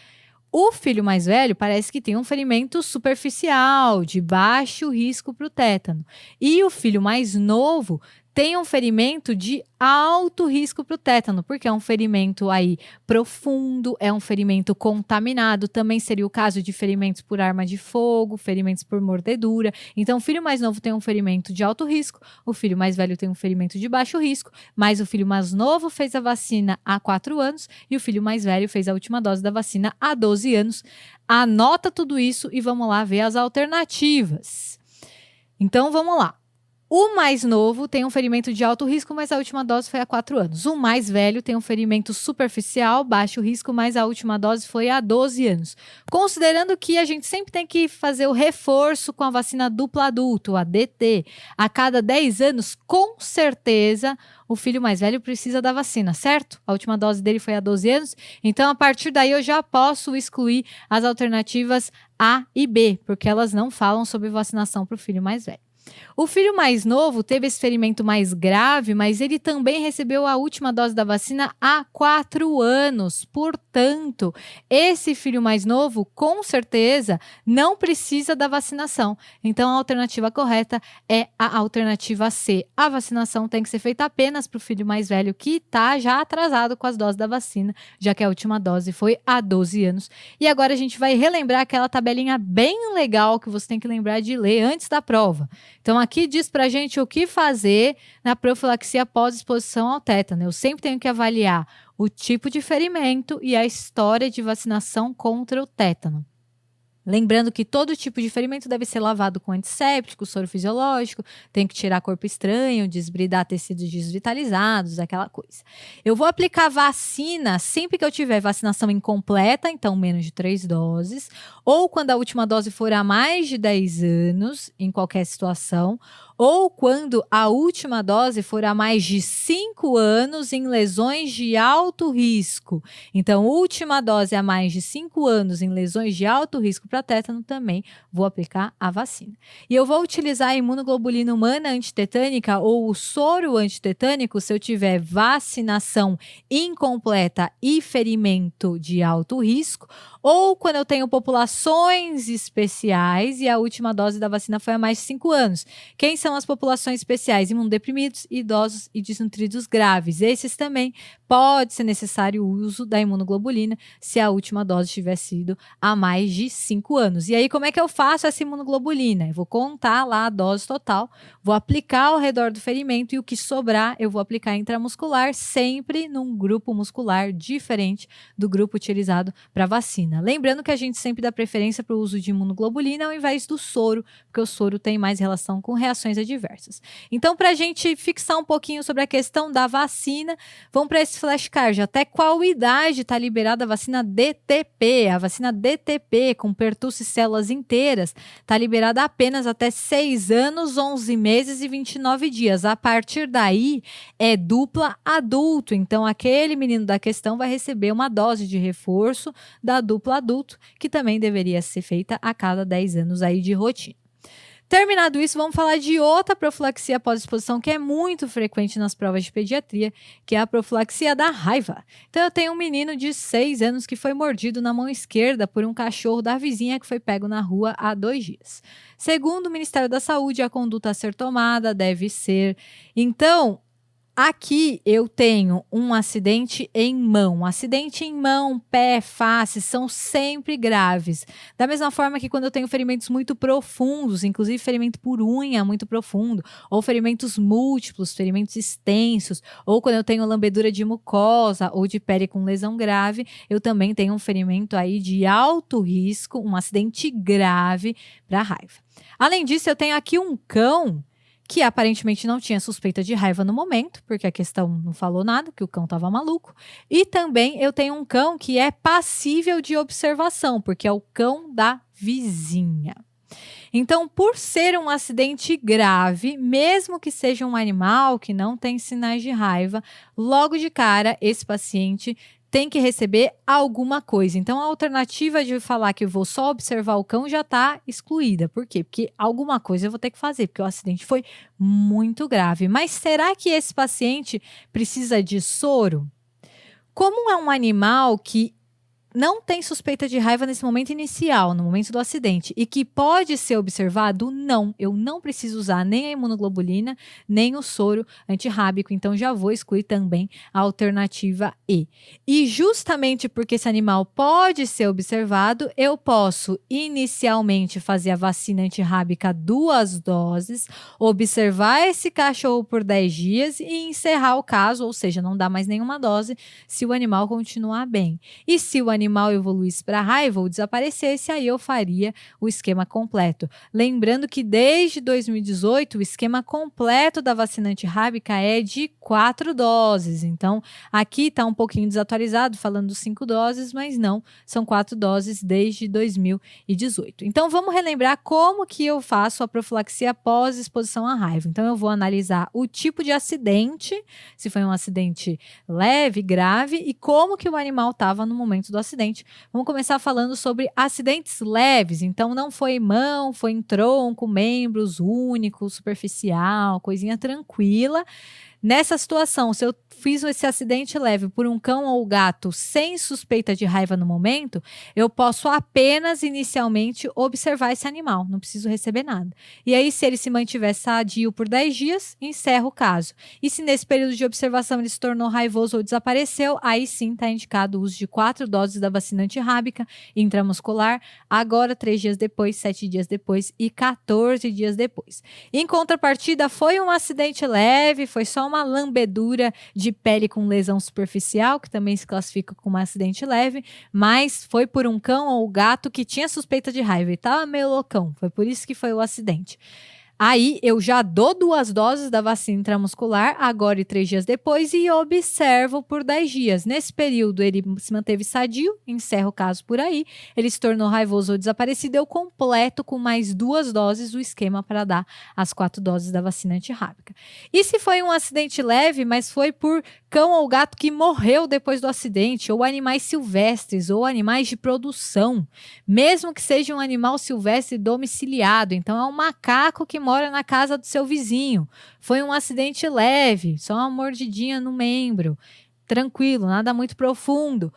O filho mais velho parece que tem um ferimento superficial, de baixo risco para o tétano. E o filho mais novo tem um ferimento de alto risco para o tétano, porque é um ferimento aí profundo, é um ferimento contaminado, também seria o caso de ferimentos por arma de fogo, ferimentos por mordedura. Então, o filho mais novo tem um ferimento de alto risco, o filho mais velho tem um ferimento de baixo risco, mas o filho mais novo fez a vacina há 4 anos e o filho mais velho fez a última dose da vacina há 12 anos. Anota tudo isso e vamos lá ver as alternativas. Então, vamos lá. O mais novo tem um ferimento de alto risco, mas a última dose foi há 4 anos. O mais velho tem um ferimento superficial, baixo risco, mas a última dose foi há 12 anos. Considerando que a gente sempre tem que fazer o reforço com a vacina dupla adulto, a DT, a cada 10 anos, com certeza o filho mais velho precisa da vacina, certo? A última dose dele foi há 12 anos, então a partir daí eu já posso excluir as alternativas A e B, porque elas não falam sobre vacinação para o filho mais velho. O filho mais novo teve esse ferimento mais grave, mas ele também recebeu a última dose da vacina há 4 anos. Portanto, esse filho mais novo, com certeza, não precisa da vacinação. Então, a alternativa correta é a alternativa C. A vacinação tem que ser feita apenas para o filho mais velho que está já atrasado com as doses da vacina, já que a última dose foi há 12 anos. E agora a gente vai relembrar aquela tabelinha bem legal que você tem que lembrar de ler antes da prova. Então, aqui diz pra gente o que fazer na profilaxia pós-exposição ao tétano. Eu sempre tenho que avaliar o tipo de ferimento e a história de vacinação contra o tétano. Lembrando que todo tipo de ferimento deve ser lavado com antisséptico, soro fisiológico, tem que tirar corpo estranho, desbridar tecidos desvitalizados, aquela coisa. Eu vou aplicar vacina sempre que eu tiver vacinação incompleta, então menos de 3 doses, ou quando a última dose for há mais de 10 anos, em qualquer situação, ou quando a última dose for há mais de 5 anos em lesões de alto risco. Então, última dose há mais de 5 anos em lesões de alto risco para tétano, também vou aplicar a vacina. E eu vou utilizar a imunoglobulina humana antitetânica ou o soro antitetânico se eu tiver vacinação incompleta e ferimento de alto risco, ou quando eu tenho populações especiais e a última dose da vacina foi há mais de 5 anos. Quem são as populações especiais? Imunodeprimidos, idosos e desnutridos graves. Esses também pode ser necessário o uso da imunoglobulina se a última dose tiver sido há mais de 5 anos. E aí, como é que eu faço essa imunoglobulina? Eu vou contar lá a dose total, vou aplicar ao redor do ferimento e o que sobrar eu vou aplicar intramuscular, sempre num grupo muscular diferente do grupo utilizado para vacina. Lembrando que a gente sempre dá preferência para o uso de imunoglobulina ao invés do soro, porque o soro tem mais relação com reações adversas. Então, para a gente fixar um pouquinho sobre a questão da vacina, vamos para esse flashcard. Até qual idade está liberada a vacina DTP? A vacina DTP com pertussis células inteiras está liberada apenas até 6 anos, 11 meses e 29 dias. A partir daí é dupla adulto. Então, aquele menino da questão vai receber uma dose de reforço da dupla adulto, que também deveria ser feita a cada 10 anos aí de rotina. Terminado isso, vamos falar de outra profilaxia pós-exposição que é muito frequente nas provas de pediatria, que é a profilaxia da raiva. Então, eu tenho um menino de 6 anos que foi mordido na mão esquerda por um cachorro da vizinha que foi pego na rua há 2 dias. Segundo o Ministério da Saúde, a conduta a ser tomada deve ser, então, Aqui eu tenho um acidente em mão. Acidente em mão, pé, face são sempre graves. Da mesma forma que quando eu tenho ferimentos muito profundos, inclusive ferimento por unha muito profundo, ou ferimentos múltiplos, ferimentos extensos, ou quando eu tenho lambedura de mucosa ou de pele com lesão grave, eu também tenho um ferimento aí de alto risco, um acidente grave para raiva. Além disso, eu tenho aqui um cão que aparentemente não tinha suspeita de raiva no momento, porque a questão não falou nada, que o cão estava maluco. E também eu tenho um cão que é passível de observação, porque é o cão da vizinha. Então, por ser um acidente grave, mesmo que seja um animal que não tem sinais de raiva, logo de cara esse paciente tem que receber alguma coisa. Então, a alternativa de falar que eu vou só observar o cão já está excluída. Por quê? Porque alguma coisa eu vou ter que fazer, porque o acidente foi muito grave. Mas será que esse paciente precisa de soro? Como é um animal que não tem suspeita de raiva nesse momento inicial, no momento do acidente, e que pode ser observado, não. Eu não preciso usar nem a imunoglobulina, nem o soro antirrábico, então já vou excluir também a alternativa E. E justamente porque esse animal pode ser observado, eu posso inicialmente fazer a vacina antirrábica 2 doses, observar esse cachorro por 10 dias e encerrar o caso, ou seja, não dar mais nenhuma dose se o animal continuar bem. E se o animal evoluísse para raiva ou desaparecesse, aí eu faria o esquema completo. Lembrando que desde 2018, o esquema completo da vacina antirrábica é de 4 doses. Então, aqui está um pouquinho desatualizado, falando 5 doses, mas não, são 4 doses desde 2018. Então, vamos relembrar como que eu faço a profilaxia após exposição à raiva. Então, eu vou analisar o tipo de acidente, se foi um acidente leve, grave, e como que o animal estava no momento do acidente. Vamos começar falando sobre acidentes leves. Então, não foi em mão, foi em tronco, membros únicos, superficial, coisinha tranquila. Nessa situação, se eu fiz esse acidente leve por um cão ou gato sem suspeita de raiva no momento, eu posso apenas inicialmente observar esse animal, não preciso receber nada. E aí, se ele se mantiver sadio por 10 dias, encerro o caso. E se nesse período de observação ele se tornou raivoso ou desapareceu, aí sim está indicado o uso de 4 doses da vacina antirrábica intramuscular, agora 3 dias depois, 7 dias depois e 14 dias depois. Em contrapartida, foi um acidente leve, foi só uma lambedura de pele com lesão superficial, que também se classifica como um acidente leve, mas foi por um cão ou gato que tinha suspeita de raiva e estava meio loucão, foi por isso que foi o acidente. Aí eu já dou 2 doses da vacina intramuscular, agora e 3 dias depois, e observo por 10 dias. Nesse período ele se manteve sadio, encerro o caso por aí, ele se tornou raivoso ou desaparecido, eu completo com mais 2 doses o esquema para dar as 4 doses da vacina antirrábica. E se foi um acidente leve, mas foi por cão ou gato que morreu depois do acidente, ou animais silvestres, ou animais de produção, mesmo que seja um animal silvestre domiciliado, então é um macaco que mora na casa do seu vizinho, foi um acidente leve, só uma mordidinha no membro, tranquilo, nada muito profundo,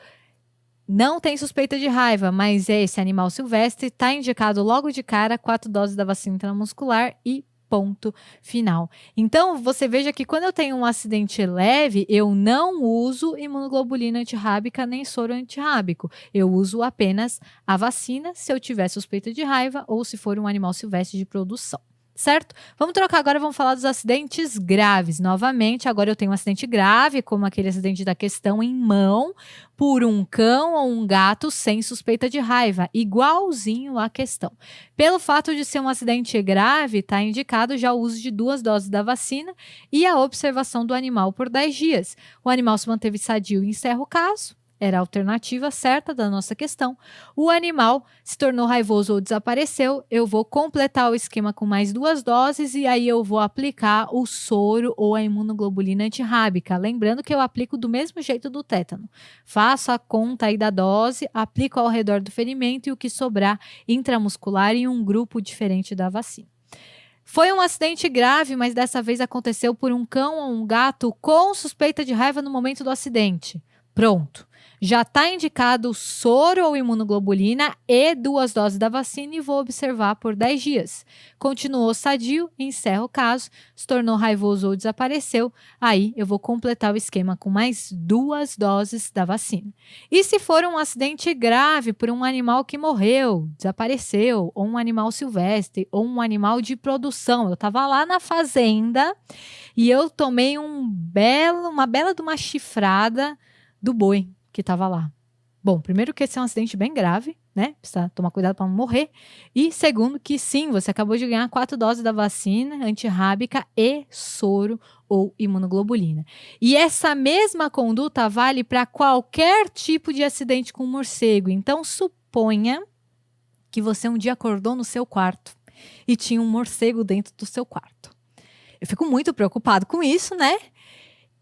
não tem suspeita de raiva, mas esse animal silvestre está indicado logo de cara 4 doses da vacina intramuscular e ponto final. Então, você veja que quando eu tenho um acidente leve, eu não uso imunoglobulina antirrábica nem soro antirrábico. Eu uso apenas a vacina se eu tiver suspeita de raiva ou se for um animal silvestre de produção. Certo? Vamos trocar agora, vamos falar dos acidentes graves. Novamente, agora eu tenho um acidente grave, como aquele acidente da questão em mão, por um cão ou um gato sem suspeita de raiva, igualzinho à questão. Pelo fato de ser um acidente grave, está indicado já o uso de 2 doses da vacina e a observação do animal por 10 dias. O animal se manteve sadio e encerra o caso. Era a alternativa certa da nossa questão. O animal se tornou raivoso ou desapareceu, eu vou completar o esquema com mais 2 doses e aí eu vou aplicar o soro ou a imunoglobulina antirrábica. Lembrando que eu aplico do mesmo jeito do tétano. Faço a conta aí da dose, aplico ao redor do ferimento e o que sobrar intramuscular em um grupo diferente da vacina. Foi um acidente grave, mas dessa vez aconteceu por um cão ou um gato com suspeita de raiva no momento do acidente. Pronto. Já está indicado soro ou imunoglobulina e 2 doses da vacina e vou observar por 10 dias. Continuou sadio, encerra o caso, se tornou raivoso ou desapareceu, aí eu vou completar o esquema com mais 2 doses da vacina. E se for um acidente grave por um animal que morreu, desapareceu, ou um animal silvestre, ou um animal de produção, eu estava lá na fazenda e eu tomei uma bela de uma chifrada do boi que estava lá. Bom, primeiro que esse é um acidente bem grave, né? Precisa tomar cuidado para não morrer. E segundo que sim, você acabou de ganhar 4 doses da vacina antirrábica e soro ou imunoglobulina. E essa mesma conduta vale para qualquer tipo de acidente com morcego. Então, suponha que você um dia acordou no seu quarto e tinha um morcego dentro do seu quarto. Eu fico muito preocupado com isso, né?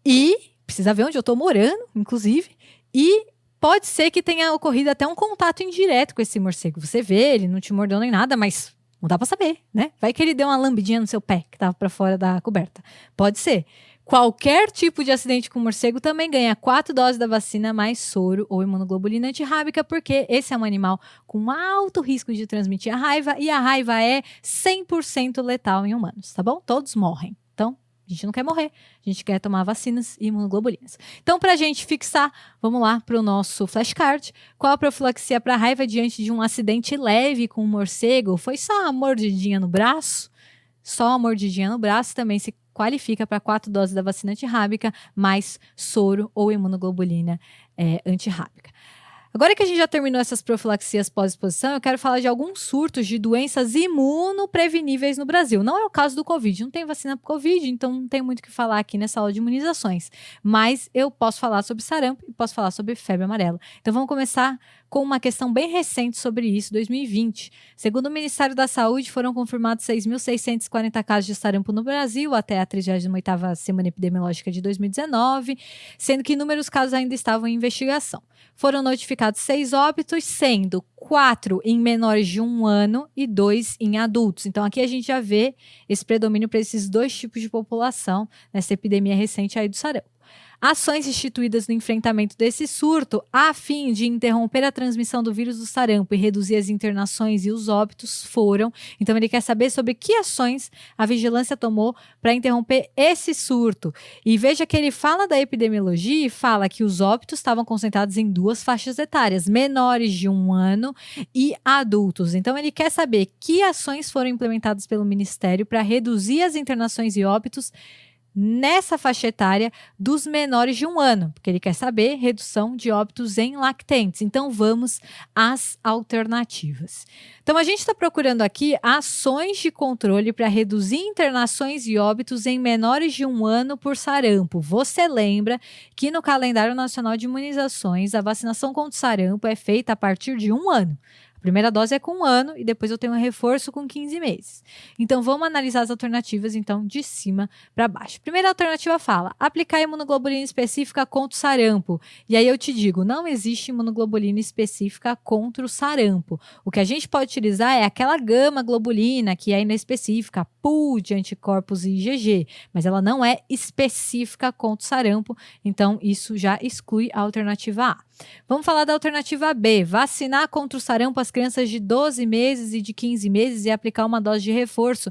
E precisa ver onde eu estou morando, inclusive. E pode ser que tenha ocorrido até um contato indireto com esse morcego. Você vê, ele não te mordeu nem nada, mas não dá para saber, né? Vai que ele deu uma lambidinha no seu pé, que estava para fora da coberta. Pode ser. Qualquer tipo de acidente com morcego também ganha 4 doses da vacina mais soro ou imunoglobulina antirrábica, porque esse é um animal com alto risco de transmitir a raiva e a raiva é 100% letal em humanos, tá bom? Todos morrem. Então, a gente não quer morrer, a gente quer tomar vacinas e imunoglobulinas. Então, para a gente fixar, vamos lá para o nosso flashcard. Qual a profilaxia para raiva diante de um acidente leve com um morcego? Foi só uma mordidinha no braço? Só uma mordidinha no braço também se qualifica para 4 doses da vacina antirrábica, mais soro ou imunoglobulina antirrábica. Agora que a gente já terminou essas profilaxias pós-exposição, eu quero falar de alguns surtos de doenças imunopreveníveis no Brasil. Não é o caso do Covid, não tem vacina para Covid, então não tem muito o que falar aqui nessa aula de imunizações. Mas eu posso falar sobre sarampo e posso falar sobre febre amarela. Então vamos começar com uma questão bem recente sobre isso, 2020. Segundo o Ministério da Saúde, foram confirmados 6.640 casos de sarampo no Brasil até a 38ª semana epidemiológica de 2019, sendo que inúmeros casos ainda estavam em investigação. Foram notificados 6 óbitos, sendo 4 em menores de 1 ano e 2 em adultos. Então aqui a gente já vê esse predomínio para esses 2 tipos de população nessa epidemia recente aí do sarampo. Ações instituídas no enfrentamento desse surto a fim de interromper a transmissão do vírus do sarampo e reduzir as internações e os óbitos foram. Então ele quer saber sobre que ações a vigilância tomou para interromper esse surto. E veja que ele fala da epidemiologia e fala que os óbitos estavam concentrados em 2 faixas etárias, menores de 1 ano e adultos. Então ele quer saber que ações foram implementadas pelo Ministério para reduzir as internações e óbitos nessa faixa etária dos menores de 1 ano, porque ele quer saber redução de óbitos em lactentes. Então, vamos às alternativas. Então, a gente está procurando aqui ações de controle para reduzir internações e óbitos em menores de 1 ano por sarampo. Você lembra que no Calendário Nacional de Imunizações, a vacinação contra o sarampo é feita a partir de 1 ano. A primeira dose é com 1 ano e depois eu tenho um reforço com 15 meses. Então, vamos analisar as alternativas, então, de cima para baixo. Primeira alternativa fala, aplicar imunoglobulina específica contra o sarampo. E aí eu te digo, não existe imunoglobulina específica contra o sarampo. O que a gente pode utilizar é aquela gama globulina, que é inespecífica, pool de anticorpos e IgG, mas ela não é específica contra o sarampo, então isso já exclui a alternativa A. Vamos falar da alternativa B, vacinar contra o sarampo as crianças de 12 meses e de 15 meses e aplicar uma dose de reforço.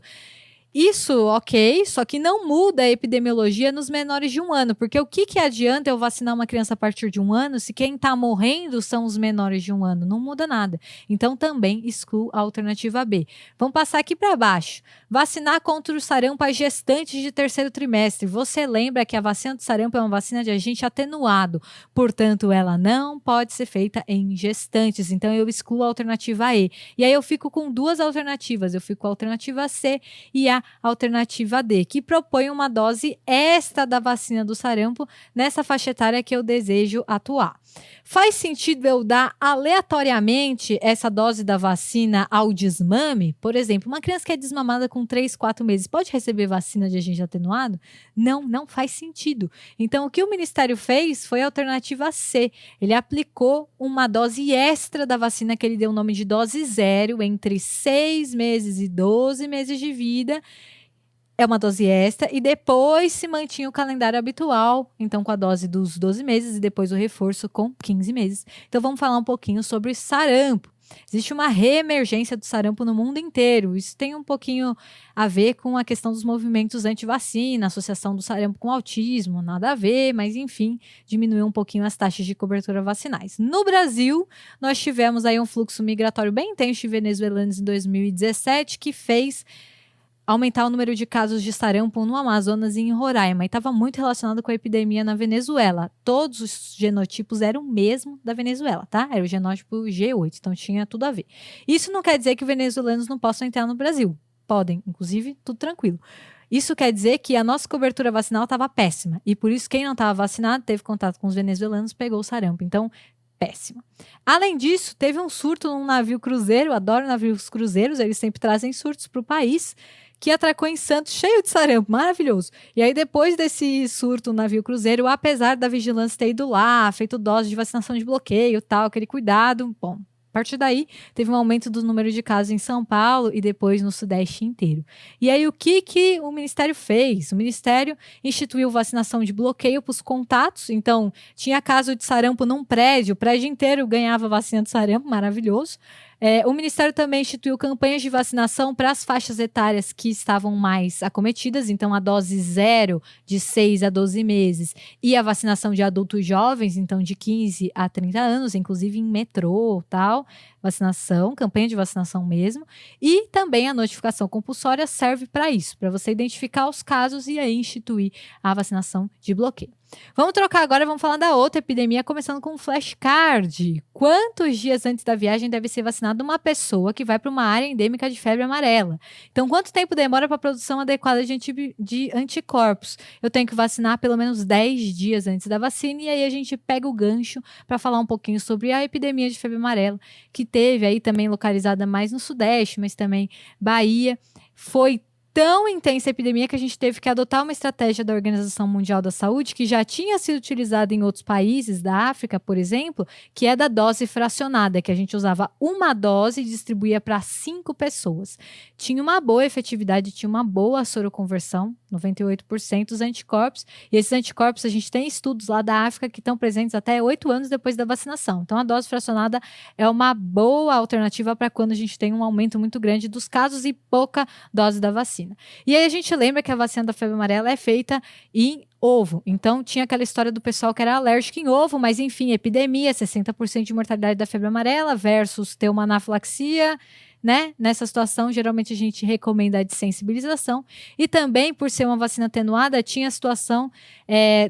Isso, ok, só que não muda a epidemiologia nos menores de 1 ano, porque o que adianta eu vacinar uma criança a partir de 1 ano se quem está morrendo são os menores de 1 ano? Não muda nada. Então, também excluo a alternativa B. Vamos passar aqui para baixo. Vacinar contra o sarampo as gestantes de 3º trimestre. Você lembra que a vacina do sarampo é uma vacina de agente atenuado, portanto, ela não pode ser feita em gestantes. Então, eu excluo a alternativa E. E aí, eu fico com 2 alternativas. Eu fico com a alternativa C e a alternativa D, que propõe uma dose extra da vacina do sarampo nessa faixa etária que eu desejo atuar. Faz sentido eu dar aleatoriamente essa dose da vacina ao desmame? Por exemplo, uma criança que é desmamada com 3, 4 meses pode receber vacina de agente atenuado? Não, não faz sentido. Então, o que o Ministério fez foi a alternativa C. Ele aplicou uma dose extra da vacina que ele deu o nome de dose 0 entre 6 meses e 12 meses de vida, É uma dose extra e depois se mantinha o calendário habitual, então com a dose dos 12 meses e depois o reforço com 15 meses. Então vamos falar um pouquinho sobre sarampo. Existe uma reemergência do sarampo no mundo inteiro. Isso tem um pouquinho a ver com a questão dos movimentos anti-vacina, associação do sarampo com autismo, nada a ver, mas enfim, diminuiu um pouquinho as taxas de cobertura vacinais. No Brasil, nós tivemos aí um fluxo migratório bem intenso de venezuelanos em 2017 que fez aumentar o número de casos de sarampo no Amazonas e em Roraima, e estava muito relacionado com a epidemia na Venezuela. Todos os genotipos eram o mesmo da Venezuela, tá? Era o genótipo G8, então tinha tudo a ver. Isso não quer dizer que venezuelanos não possam entrar no Brasil. Podem, inclusive, tudo tranquilo. Isso quer dizer que a nossa cobertura vacinal estava péssima, e por isso quem não estava vacinado, teve contato com os venezuelanos, pegou o sarampo. Então, péssimo. Além disso, teve um surto num navio cruzeiro, adoro navios cruzeiros, eles sempre trazem surtos para o país, que atracou em Santos cheio de sarampo, maravilhoso. E aí depois desse surto no navio cruzeiro, apesar da vigilância ter ido lá, feito dose de vacinação de bloqueio, tal, aquele cuidado, bom, a partir daí teve um aumento do número de casos em São Paulo e depois no Sudeste inteiro. E aí o que o Ministério fez? O Ministério instituiu vacinação de bloqueio para os contatos, então tinha caso de sarampo num prédio, o prédio inteiro ganhava vacina de sarampo, maravilhoso. O Ministério também instituiu campanhas de vacinação para as faixas etárias que estavam mais acometidas, então a dose 0 de 6 a 12 meses e a vacinação de adultos jovens, então de 15 a 30 anos, inclusive em metrô, tal, vacinação, campanha de vacinação mesmo, e também a notificação compulsória serve para isso, para você identificar os casos e aí instituir a vacinação de bloqueio. Vamos trocar agora, vamos falar da outra epidemia, começando com o flashcard. Quantos dias antes da viagem deve ser vacinada uma pessoa que vai para uma área endêmica de febre amarela? Então, quanto tempo demora para a produção adequada de anticorpos? Eu tenho que vacinar pelo menos 10 dias antes da vacina e aí a gente pega o gancho para falar um pouquinho sobre a epidemia de febre amarela, que teve aí também localizada mais no Sudeste, mas também Bahia. Foi tão intensa a epidemia que a gente teve que adotar uma estratégia da Organização Mundial da Saúde que já tinha sido utilizada em outros países da África, por exemplo, que é da dose fracionada, que a gente usava uma dose e distribuía para 5 pessoas. Tinha uma boa efetividade, tinha uma boa soroconversão, 98% dos anticorpos, e esses anticorpos a gente tem estudos lá da África que estão presentes até 8 anos depois da vacinação. Então a dose fracionada é uma boa alternativa para quando a gente tem um aumento muito grande dos casos e pouca dose da vacina. E aí a gente lembra que a vacina da febre amarela é feita em ovo. Então tinha aquela história do pessoal que era alérgico em ovo, mas enfim, epidemia, 60% de mortalidade da febre amarela versus ter uma anafilaxia, né? Nessa situação, geralmente a gente recomenda a desensibilização. E também, por ser uma vacina atenuada, tinha a situação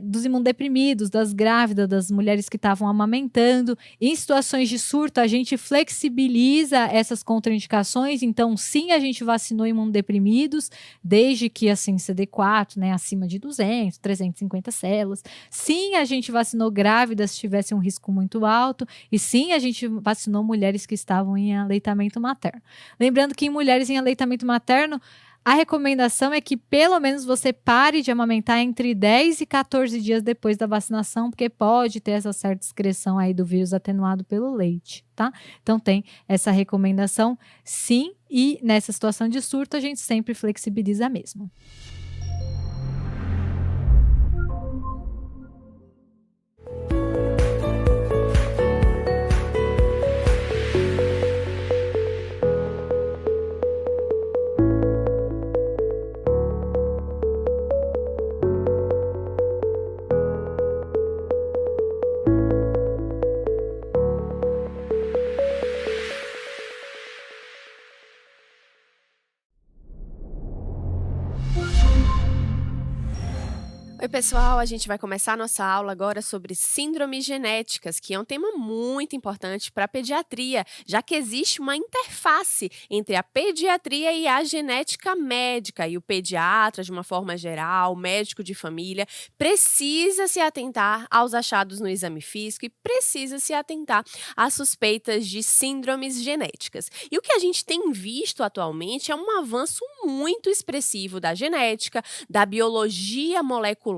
dos imunodeprimidos, das grávidas, das mulheres que estavam amamentando. Em situações de surto, a gente flexibiliza essas contraindicações. Então, sim, a gente vacinou imunodeprimidos, desde que, assim, CD4, né, acima de 200, 350 células. Sim, a gente vacinou grávidas se tivesse um risco muito alto. E sim, a gente vacinou mulheres que estavam em aleitamento materno. Lembrando que em mulheres em aleitamento materno, a recomendação é que pelo menos você pare de amamentar entre 10 e 14 dias depois da vacinação, porque pode ter essa certa excreção aí do vírus atenuado pelo leite, tá? Então tem essa recomendação sim, e nessa situação de surto a gente sempre flexibiliza mesmo. Oi, pessoal, a gente vai começar a nossa aula agora sobre síndromes genéticas, que é um tema muito importante para a pediatria, já que existe uma interface entre a pediatria e a genética médica, e o pediatra, de uma forma geral, o médico de família, precisa se atentar aos achados no exame físico e precisa se atentar às suspeitas de síndromes genéticas. E o que a gente tem visto atualmente é um avanço muito expressivo da genética, da biologia molecular,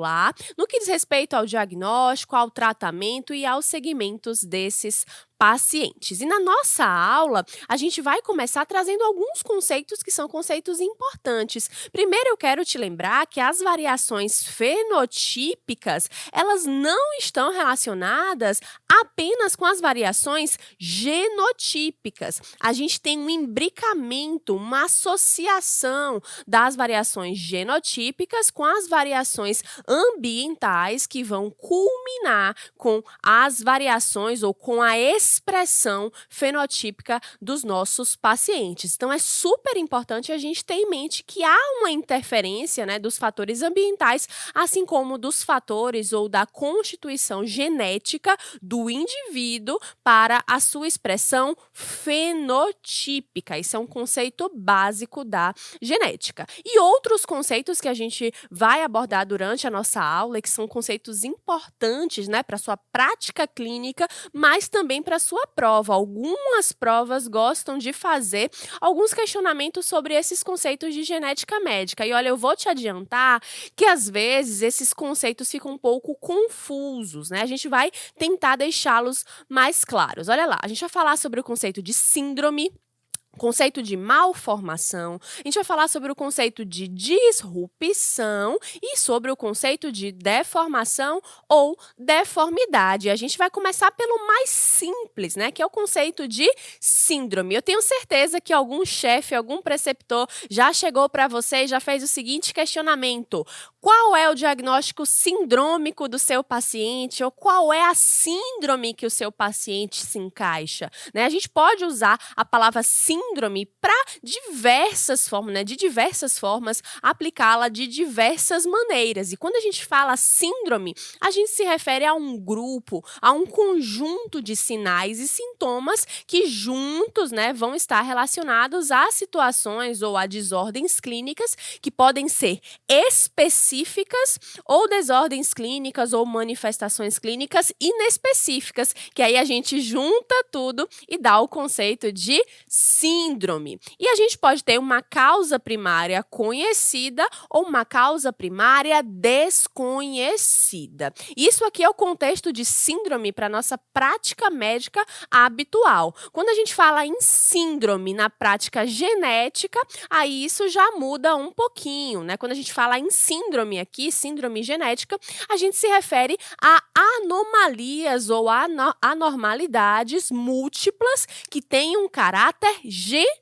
no que diz respeito ao diagnóstico, ao tratamento e aos segmentos desses pacientes. E na nossa aula, a gente vai começar trazendo alguns conceitos que são conceitos importantes. Primeiro, eu quero te lembrar que as variações fenotípicas, elas não estão relacionadas apenas com as variações genotípicas. A gente tem um imbricamento, uma associação das variações genotípicas com as variações ambientais que vão culminar com as variações ou com a expressão fenotípica dos nossos pacientes. Então, é super importante a gente ter em mente que há uma interferência, né, dos fatores ambientais, assim como dos fatores ou da constituição genética do indivíduo para a sua expressão fenotípica. Isso é um conceito básico da genética. E outros conceitos que a gente vai abordar durante a nossa aula, que são conceitos importantes, né, para a sua prática clínica, mas também para a sua prova. Algumas provas gostam de fazer alguns questionamentos sobre esses conceitos de genética médica. E olha, eu vou te adiantar que às vezes esses conceitos ficam um pouco confusos, né? A gente vai tentar deixá-los mais claros. Olha lá, a gente vai falar sobre o conceito de síndrome, conceito de malformação, a gente vai falar sobre o conceito de disrupção e sobre o conceito de deformação ou deformidade. A gente vai começar pelo mais simples, né, que é o conceito de síndrome. Eu tenho certeza que algum chefe, algum preceptor já chegou para você e já fez o seguinte questionamento: qual é o diagnóstico sindrômico do seu paciente ou qual é a síndrome que o seu paciente se encaixa, né? A gente pode usar a palavra síndrome para diversas formas, né? De diversas formas, aplicá-la de diversas maneiras. E quando a gente fala síndrome, a gente se refere a um grupo, a um conjunto de sinais e sintomas que juntos, né, vão estar relacionados a situações ou a desordens clínicas que podem ser específicas ou desordens clínicas ou manifestações clínicas inespecíficas, que aí a gente junta tudo e dá o conceito de síndrome. E a gente pode ter uma causa primária conhecida ou uma causa primária desconhecida. Isso aqui é o contexto de síndrome para nossa prática médica habitual. Quando a gente fala em síndrome na prática genética, aí isso já muda um pouquinho, né? Quando a gente fala em síndrome aqui, síndrome genética, a gente se refere a anomalias ou anormalidades múltiplas que têm um caráter genético.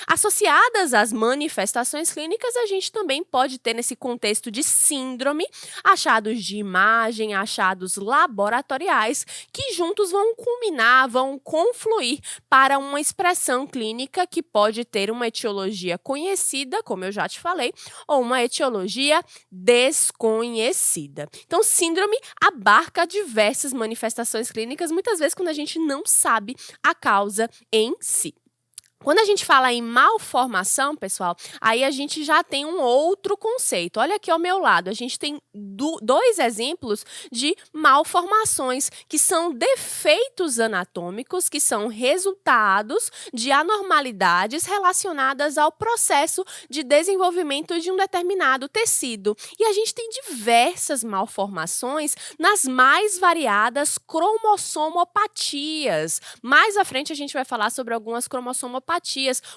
Associadas às manifestações clínicas, a gente também pode ter nesse contexto de síndrome achados de imagem, achados laboratoriais, que juntos vão culminar, vão confluir para uma expressão clínica que pode ter uma etiologia conhecida, como eu já te falei, ou uma etiologia desconhecida. Então, síndrome abarca diversas manifestações clínicas, muitas vezes quando a gente não sabe a causa em si. Quando a gente fala em malformação, pessoal, aí a gente já tem um outro conceito. Olha aqui ao meu lado, a gente tem dois exemplos de malformações, que são defeitos anatômicos, que são resultados de anormalidades relacionadas ao processo de desenvolvimento de um determinado tecido. E a gente tem diversas malformações nas mais variadas cromossomopatias. Mais à frente a gente vai falar sobre algumas cromossomopatias,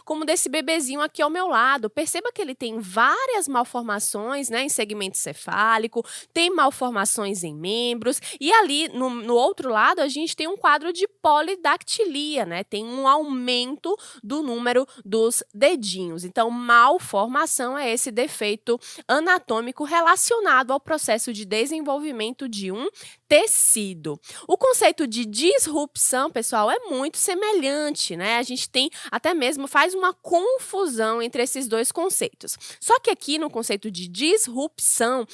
como desse bebezinho aqui ao meu lado. Perceba que ele tem várias malformações, né, em segmento cefálico, tem malformações em membros, e ali no outro lado a gente tem um quadro de polidactilia, né, tem um aumento do número dos dedinhos. Então, malformação é esse defeito anatômico relacionado ao processo de desenvolvimento de um tecido. O conceito de disrupção, pessoal, é muito semelhante, né? A gente tem até mesmo faz uma confusão entre esses dois conceitos. Só que aqui no conceito de disrupção,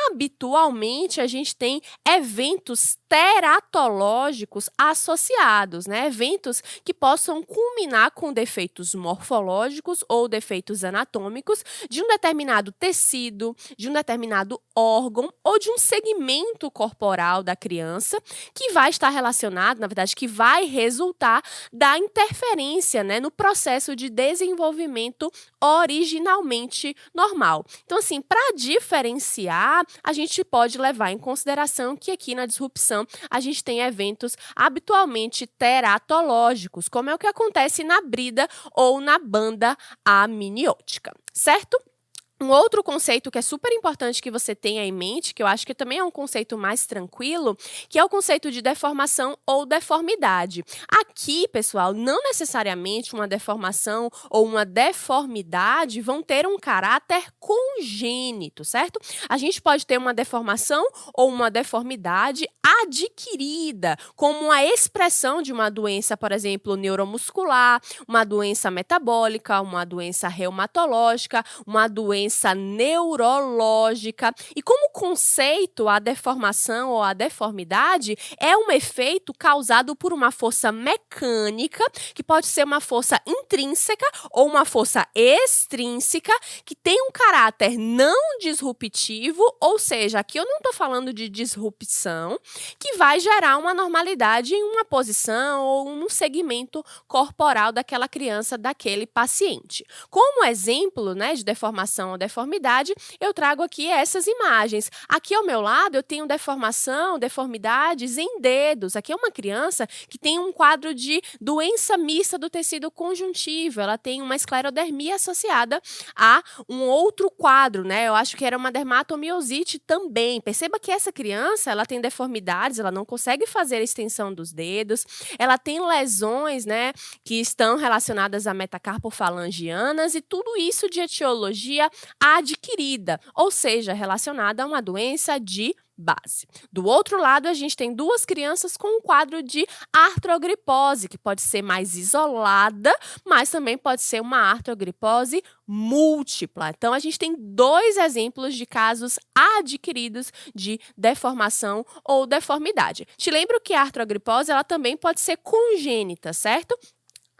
habitualmente a gente tem eventos teratológicos associados, né? Eventos que possam culminar com defeitos morfológicos ou defeitos anatômicos de um determinado tecido, de um determinado órgão ou de um segmento corporal da criança, que vai estar relacionado, na verdade, que vai resultar da interferência, né, no no processo de desenvolvimento originalmente normal. Então, assim, para diferenciar, a gente pode levar em consideração que aqui na disrupção a gente tem eventos habitualmente teratológicos, como é o que acontece na brida ou na banda amniótica, certo? Um outro conceito que é super importante que você tenha em mente, que eu acho que também é um conceito mais tranquilo, que é o conceito de deformação ou deformidade. Aqui, pessoal, não necessariamente uma deformação ou uma deformidade vão ter um caráter congênito, certo? A gente pode ter uma deformação ou uma deformidade adquirida, como a expressão de uma doença, por exemplo, neuromuscular, uma doença metabólica, uma doença reumatológica, uma doença neurológica. E como conceito, a deformação ou a deformidade é um efeito causado por uma força mecânica, que pode ser uma força intrínseca ou uma força extrínseca, que tem um caráter não disruptivo, ou seja, aqui eu não estou falando de disrupção, que vai gerar uma normalidade em uma posição ou no segmento corporal daquela criança, daquele paciente. Como exemplo, né, de deformação ou deformidade, eu trago aqui essas imagens. Aqui ao meu lado eu tenho deformidades em dedos. Aqui é uma criança que tem um quadro de doença mista do tecido conjuntivo. Ela tem uma esclerodermia associada a um outro quadro, né? Eu acho que era uma dermatomiosite também. Perceba que essa criança, ela tem deformidades, ela não consegue fazer a extensão dos dedos, ela tem lesões, né, que estão relacionadas a metacarpofalangianas e tudo isso de etiologia adquirida, ou seja, relacionada a uma doença de base. Do outro lado, a gente tem duas crianças com um quadro de artrogripose, que pode ser mais isolada, mas também pode ser uma artrogripose múltipla. Então, a gente tem dois exemplos de casos adquiridos de deformação ou deformidade. Te lembro que a artrogripose, ela também pode ser congênita, certo?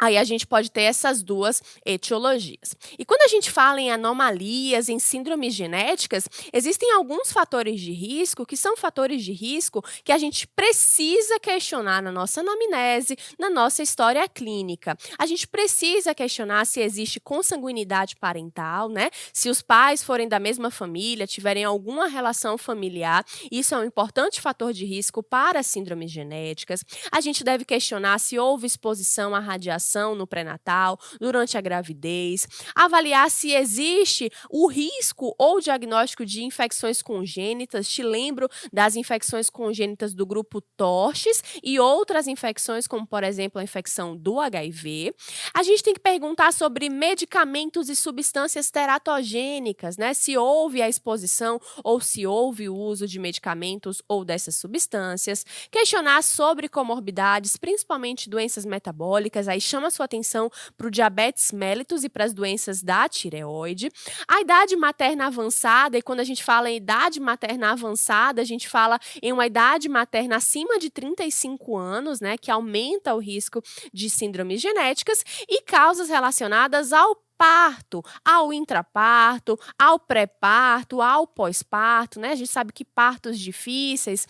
Aí a gente pode ter essas duas etiologias. E quando a gente fala em anomalias, em síndromes genéticas, existem alguns fatores de risco que são fatores de risco que a gente precisa questionar na nossa anamnese, na nossa história clínica. A gente precisa questionar se existe consanguinidade parental, né? Se os pais forem da mesma família, tiverem alguma relação familiar, isso é um importante fator de risco para síndromes genéticas. A gente deve questionar se houve exposição à radiação no pré-natal, durante a gravidez, avaliar se existe o risco ou diagnóstico de infecções congênitas. Te lembro das infecções congênitas do grupo TORCHES e outras infecções, como, por exemplo, a infecção do HIV. A gente tem que perguntar sobre medicamentos e substâncias teratogênicas, né? Se houve a exposição ou se houve o uso de medicamentos ou dessas substâncias. Questionar sobre comorbidades, principalmente doenças metabólicas, aí chama a sua atenção para o diabetes mellitus e para as doenças da tireoide. A idade materna avançada, e quando a gente fala em idade materna avançada, a gente fala em uma idade materna acima de 35 anos, né, que aumenta o risco de síndromes genéticas e causas relacionadas ao parto, ao intraparto, ao pré-parto, ao pós-parto, né? A gente sabe que partos difíceis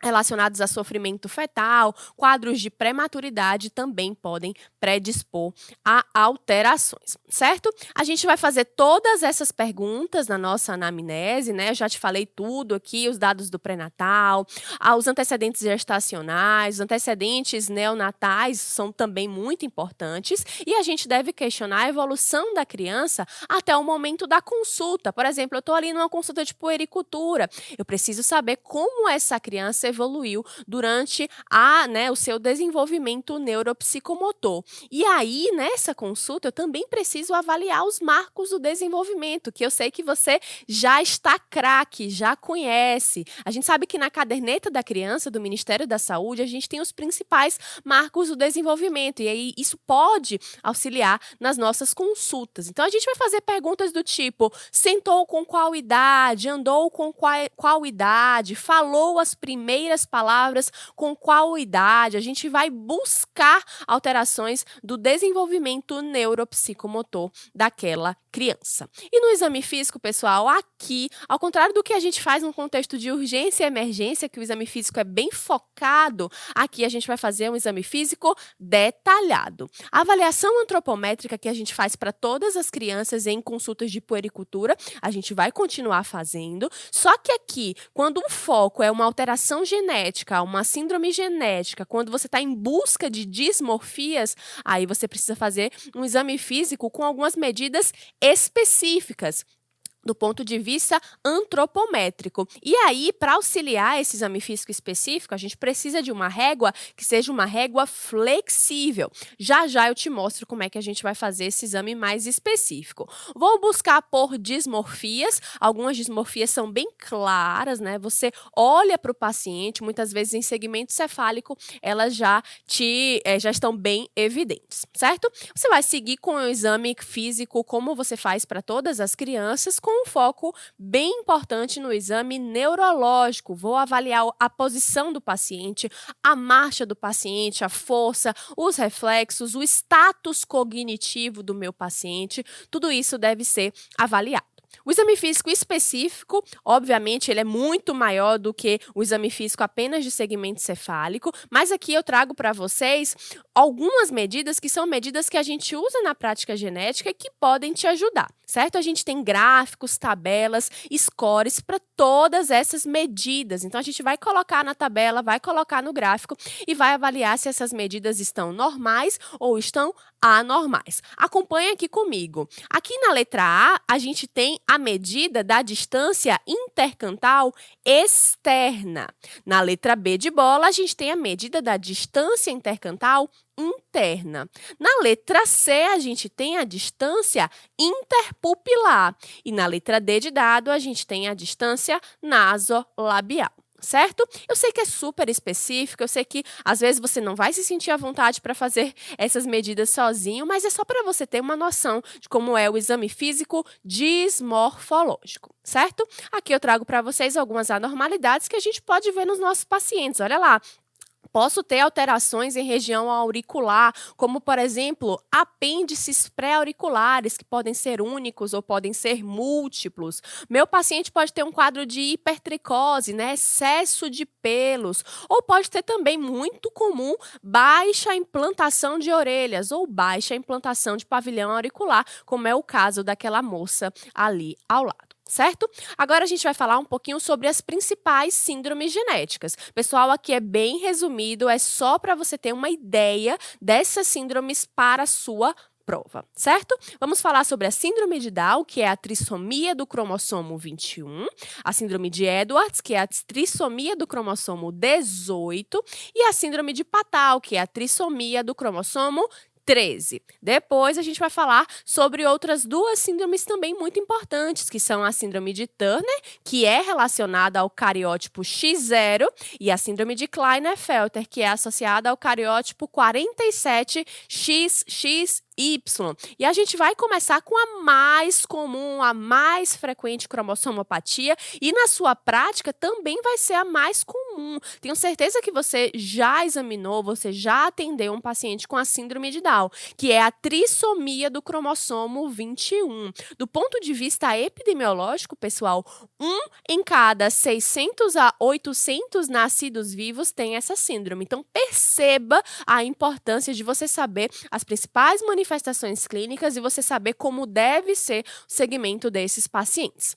relacionados a sofrimento fetal, quadros de prematuridade também podem predispor a alterações, certo? A gente vai fazer todas essas perguntas na nossa anamnese, né? Eu já te falei tudo aqui, os dados do pré-natal, os antecedentes gestacionais, os antecedentes neonatais são também muito importantes e a gente deve questionar a evolução da criança até o momento da consulta. Por exemplo, eu estou ali numa consulta de puericultura, eu preciso saber como essa criança evoluiu durante o seu desenvolvimento neuropsicomotor. E aí, nessa consulta, eu também preciso avaliar os marcos do desenvolvimento, que eu sei que você já está craque, já conhece. A gente sabe que na caderneta da criança, do Ministério da Saúde, a gente tem os principais marcos do desenvolvimento, e aí isso pode auxiliar nas nossas consultas. Então, a gente vai fazer perguntas do tipo: sentou com qual idade, andou com qual idade, falou as primeiras primeiras palavras, com qual idade, a gente vai buscar alterações do desenvolvimento neuropsicomotor daquela criança. E no exame físico, pessoal, aqui, ao contrário do que a gente faz no contexto de urgência e emergência, que o exame físico é bem focado, aqui a gente vai fazer um exame físico detalhado. A avaliação antropométrica que a gente faz para todas as crianças em consultas de puericultura, a gente vai continuar fazendo, só que aqui, quando o foco é uma alteração genética, uma síndrome genética, quando você está em busca de dismorfias, aí você precisa fazer um exame físico com algumas medidas específicas do ponto de vista antropométrico. E aí, para auxiliar esse exame físico específico, a gente precisa de uma régua que seja uma régua flexível. Já já eu te mostro como é que a gente vai fazer esse exame mais específico. Vou buscar por dismorfias. Algumas dismorfias são bem claras, né? Você olha para o paciente, muitas vezes em segmento cefálico, elas já estão bem evidentes, certo? Você vai seguir com o exame físico como você faz para todas as crianças, com um foco bem importante no exame neurológico. Vou avaliar a posição do paciente, a marcha do paciente, a força, os reflexos, o status cognitivo do meu paciente. Tudo isso deve ser avaliado. O exame físico específico, obviamente, ele é muito maior do que o exame físico apenas de segmento cefálico, mas aqui eu trago para vocês algumas medidas que são medidas que a gente usa na prática genética e que podem te ajudar, certo? A gente tem gráficos, tabelas, scores para todas essas medidas. Então, a gente vai colocar na tabela, vai colocar no gráfico e vai avaliar se essas medidas estão normais ou estão anormais. Acompanha aqui comigo. Aqui na letra A, a gente tem a medida da distância intercantal externa. Na letra B de bola, a gente tem a medida da distância intercantal interna. Na letra C, a gente tem a distância interpupilar. E na letra D de dado, a gente tem a distância nasolabial. Certo? Eu sei que é super específico, eu sei que às vezes você não vai se sentir à vontade para fazer essas medidas sozinho, mas é só para você ter uma noção de como é o exame físico dismorfológico, certo? Aqui eu trago para vocês algumas anormalidades que a gente pode ver nos nossos pacientes. Olha lá. Posso ter alterações em região auricular, como, por exemplo, apêndices pré-auriculares, que podem ser únicos ou podem ser múltiplos. Meu paciente pode ter um quadro de hipertricose, né, excesso de pelos, ou pode ter também, muito comum, baixa implantação de orelhas ou baixa implantação de pavilhão auricular, como é o caso daquela moça ali ao lado. Certo? Agora a gente vai falar um pouquinho sobre as principais síndromes genéticas. Pessoal, aqui é bem resumido, é só para você ter uma ideia dessas síndromes para a sua prova, certo? Vamos falar sobre a síndrome de Down, que é a trissomia do cromossomo 21, a síndrome de Edwards, que é a trissomia do cromossomo 18, e a síndrome de Patau, que é a trissomia do cromossomo 13. Depois a gente vai falar sobre outras duas síndromes também muito importantes, que são a síndrome de Turner, que é relacionada ao cariótipo X0, e a síndrome de Klinefelter, que é associada ao cariótipo 47XX. E a gente vai começar com a mais comum, a mais frequente cromossomopatia, e na sua prática também vai ser a mais comum. Tenho certeza que você já examinou, você já atendeu um paciente com a síndrome de Down, que é a trissomia do cromossomo 21. Do ponto de vista epidemiológico, pessoal, 1 em cada 600 a 800 nascidos vivos tem essa síndrome. Então, perceba a importância de você saber as principais manifestações clínicas e você saber como deve ser o segmento desses pacientes.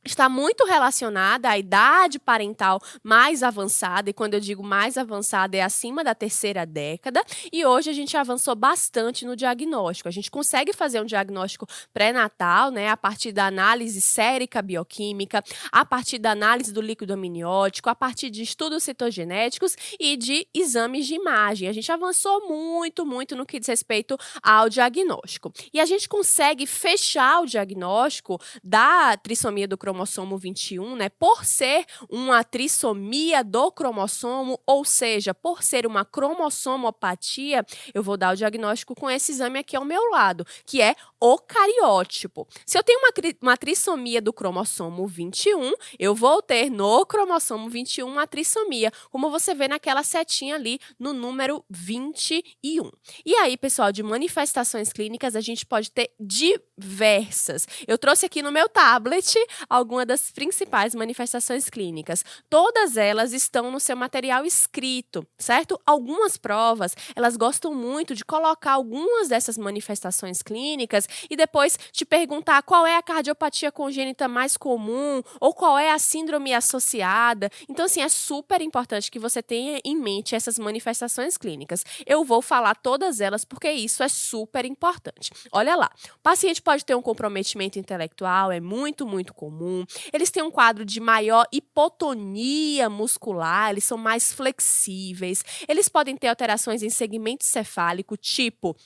Está muito relacionada à idade parental mais avançada, e quando eu digo mais avançada é acima da terceira década, e hoje a gente avançou bastante no diagnóstico. A gente consegue fazer um diagnóstico pré-natal, né, a partir da análise sérica bioquímica, a partir da análise do líquido amniótico, a partir de estudos citogenéticos e de exames de imagem. A gente avançou muito no que diz respeito ao diagnóstico. E a gente consegue fechar o diagnóstico da trissomia do cromossomo cromossomo 21, né, por ser uma trissomia do cromossomo, ou seja, por ser uma cromossomopatia, eu vou dar o diagnóstico com esse exame aqui ao meu lado, que é o cariótipo. Se eu tenho uma trissomia do cromossomo 21, eu vou ter no cromossomo 21 uma trissomia, como você vê naquela setinha ali no número 21. E aí, pessoal, de manifestações clínicas, a gente pode ter diversas. Eu trouxe aqui no meu tablet algumas das principais manifestações clínicas. Todas elas estão no seu material escrito, certo? Algumas provas, elas gostam muito de colocar algumas dessas manifestações clínicas e depois te perguntar qual é a cardiopatia congênita mais comum ou qual é a síndrome associada. Então, assim, é super importante que você tenha em mente essas manifestações clínicas. Eu vou falar todas elas porque isso é super importante. Olha lá, o paciente pode ter um comprometimento intelectual, é muito, muito comum. Eles têm um quadro de maior hipotonia muscular, eles são mais flexíveis. Eles podem ter alterações em segmento cefálico, tipo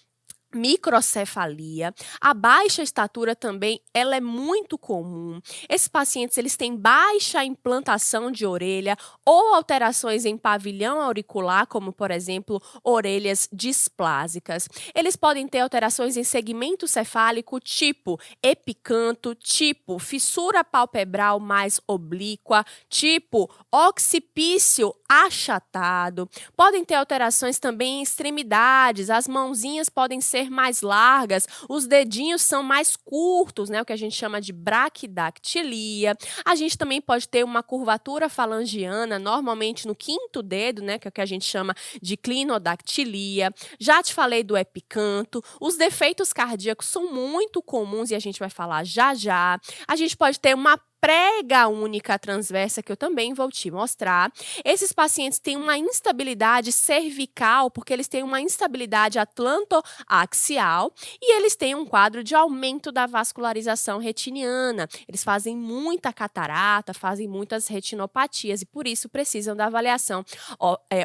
microcefalia. A baixa estatura também, ela é muito comum. Esses pacientes, eles têm baixa implantação de orelha ou alterações em pavilhão auricular, como, por exemplo, orelhas displásicas. Eles podem ter alterações em segmento cefálico, tipo epicanto, tipo fissura palpebral mais oblíqua, tipo occipício achatado. Podem ter alterações também em extremidades, as mãozinhas podem ser mais largas, os dedinhos são mais curtos, né, o que a gente chama de braquidactilia. A gente também pode ter uma curvatura falangiana, normalmente no quinto dedo, né, que é o que a gente chama de clinodactilia. Já te falei do epicanto. Os defeitos cardíacos são muito comuns e a gente vai falar já já. A gente pode ter uma prega única transversa, que eu também vou te mostrar. Esses pacientes têm uma instabilidade cervical, porque eles têm uma instabilidade atlantoaxial e eles têm um quadro de aumento da vascularização retiniana. Eles fazem muita catarata, fazem muitas retinopatias e por isso precisam da avaliação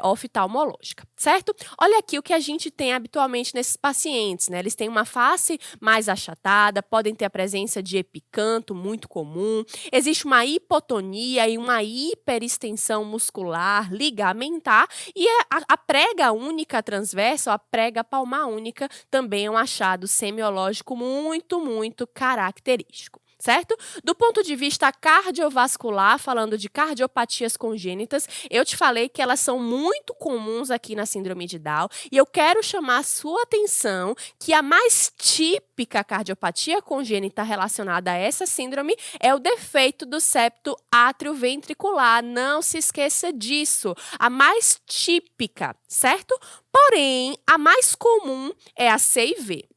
oftalmológica, certo? Olha aqui o que a gente tem habitualmente nesses pacientes, né? Eles têm uma face mais achatada, podem ter a presença de epicanto, muito comum. Existe uma hipotonia e uma hiperextensão muscular ligamentar e a prega única transversa, ou a prega palmar única, também é um achado semiológico muito, muito característico. Certo? Do ponto de vista cardiovascular, falando de cardiopatias congênitas, eu te falei que elas são muito comuns aqui na síndrome de Down e eu quero chamar a sua atenção que a mais típica cardiopatia congênita relacionada a essa síndrome é o defeito do septo atrioventricular. Não se esqueça disso. A mais típica, certo? Porém, a mais comum é a CIV.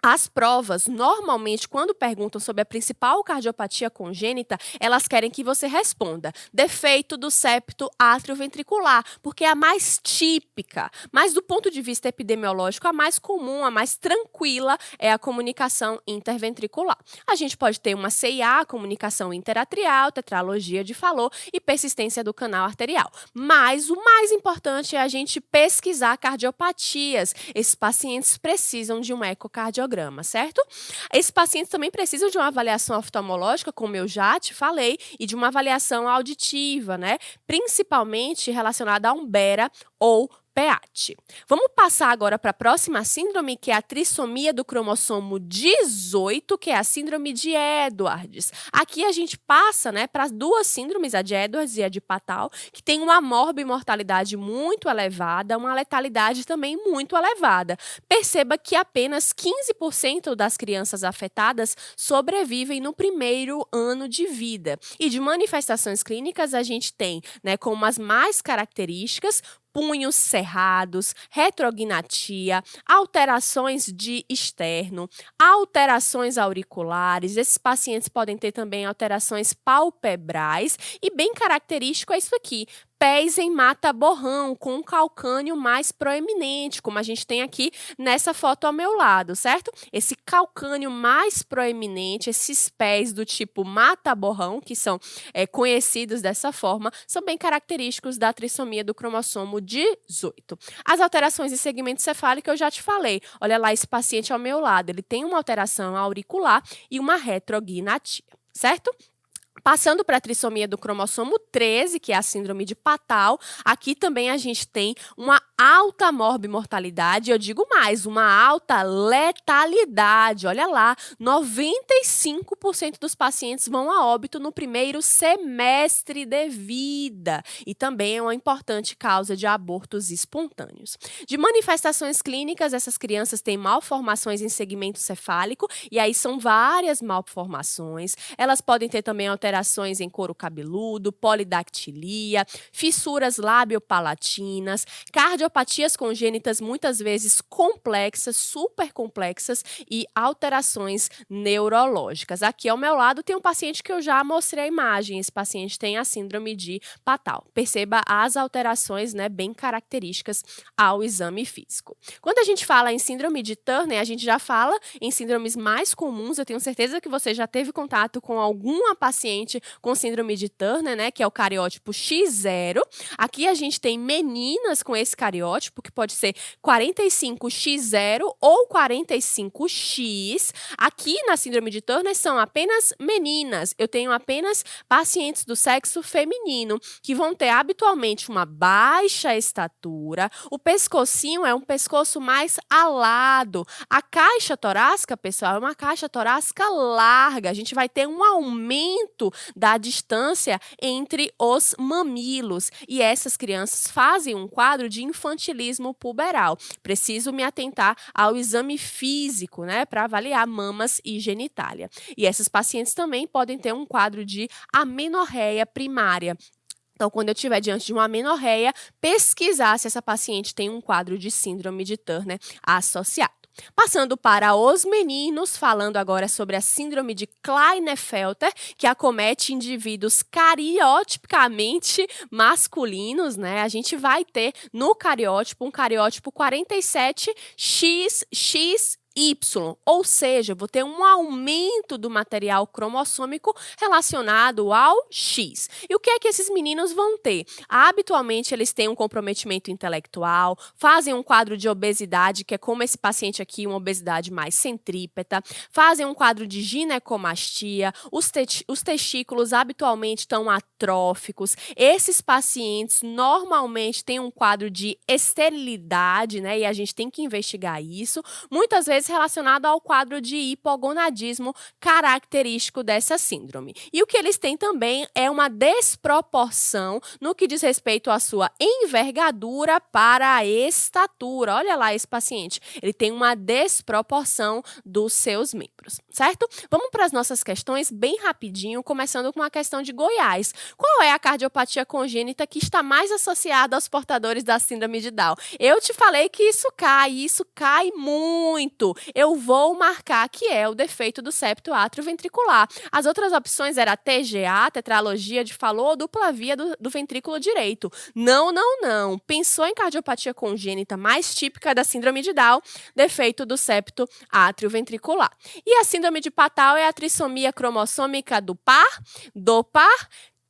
As provas, normalmente, quando perguntam sobre a principal cardiopatia congênita, elas querem que você responda defeito do septo atrioventricular, porque é a mais típica. Mas, do ponto de vista epidemiológico, a mais comum, a mais tranquila é a comunicação interventricular. A gente pode ter uma CIA, comunicação interatrial, tetralogia de Fallot e persistência do canal arterial. Mas o mais importante é a gente pesquisar cardiopatias. Esses pacientes precisam de um ecocardiograma, certo? Esses pacientes também precisam de uma avaliação oftalmológica, como eu já te falei, e de uma avaliação auditiva, né? Principalmente relacionada a um bera ou PEAT. Vamos passar agora para a próxima síndrome, que é a trissomia do cromossomo 18, que é a síndrome de Edwards. Aqui a gente passa, né, para as duas síndromes, a de Edwards e a de Patau, que tem uma morbimortalidade muito elevada, uma letalidade também muito elevada. Perceba que apenas 15% das crianças afetadas sobrevivem no primeiro ano de vida. E de manifestações clínicas a gente tem, né, como as mais características, punhos cerrados, retrognatia, alterações de externo, alterações auriculares. Esses pacientes podem ter também alterações palpebrais e bem característico é isso aqui. Pés em mata-borrão, com um calcânio mais proeminente, como a gente tem aqui nessa foto ao meu lado, certo? Esse calcânio mais proeminente, esses pés do tipo mata-borrão, que são conhecidos dessa forma, são bem característicos da trissomia do cromossomo 18. As alterações em segmento cefálico eu já te falei. Olha lá esse paciente ao meu lado, ele tem uma alteração auricular e uma retrognatia, certo? Passando para a trissomia do cromossomo 13, que é a síndrome de Patau, aqui também a gente tem uma alta morbimortalidade, eu digo mais, uma alta letalidade. Olha lá, 95% dos pacientes vão a óbito no primeiro semestre de vida. E também é uma importante causa de abortos espontâneos. De manifestações clínicas, essas crianças têm malformações em segmento cefálico, e aí são várias malformações. Elas podem ter também alterações em couro cabeludo, polidactilia, fissuras labiopalatinas, cardiopatias congênitas muitas vezes complexas, super complexas e alterações neurológicas. Aqui ao meu lado tem um paciente que eu já mostrei a imagem. Esse paciente tem a síndrome de Patau. Perceba as alterações, né, bem características ao exame físico. Quando a gente fala em síndrome de Turner, a gente já fala em síndromes mais comuns. Eu tenho certeza que você já teve contato com alguma paciente com síndrome de Turner, né, que é o cariótipo X0. Aqui a gente tem meninas com esse cariótipo, que pode ser 45X0 ou 45X. Aqui na síndrome de Turner são apenas meninas. Eu tenho apenas pacientes do sexo feminino, que vão ter habitualmente uma baixa estatura. O pescocinho é um pescoço mais alado. A caixa torácica, pessoal, é uma caixa torácica larga. A gente vai ter um aumento da distância entre os mamilos. E essas crianças fazem um quadro de infantilismo puberal. Preciso me atentar ao exame físico, né, para avaliar mamas e genitália. E essas pacientes também podem ter um quadro de amenorreia primária. Então, quando eu estiver diante de uma amenorreia, pesquisar se essa paciente tem um quadro de síndrome de Turner associado. Passando para os meninos, falando agora sobre a síndrome de Klinefelter, que acomete indivíduos cariotipicamente masculinos, né? A gente vai ter no cariótipo um cariótipo 47XXY. Ou seja, vou ter um aumento do material cromossômico relacionado ao X. E o que é que esses meninos vão ter? Habitualmente, eles têm um comprometimento intelectual, fazem um quadro de obesidade, que é como esse paciente aqui, uma obesidade mais centrípeta, fazem um quadro de ginecomastia, os testículos habitualmente estão atróficos. Esses pacientes normalmente têm um quadro de esterilidade, né? E a gente tem que investigar isso. Muitas vezes relacionado ao quadro de hipogonadismo característico dessa síndrome. E o que eles têm também é uma desproporção no que diz respeito à sua envergadura para a estatura. Olha lá esse paciente, ele tem uma desproporção dos seus membros, certo? Vamos para as nossas questões bem rapidinho, começando com a questão de Goiás. Qual é a cardiopatia congênita que está mais associada aos portadores da síndrome de Down? Eu te falei que isso cai muito. Eu vou marcar que é o defeito do septo atrioventricular. As outras opções eram TGA, tetralogia de Fallot ou dupla via do ventrículo direito. Não. Pensou em cardiopatia congênita mais típica da síndrome de Down, defeito do septo atrioventricular. E a síndrome de Patau é a trissomia cromossômica do par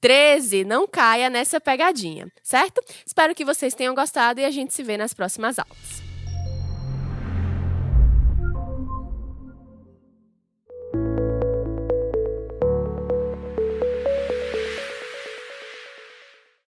13. Não caia nessa pegadinha, certo? Espero que vocês tenham gostado e a gente se vê nas próximas aulas.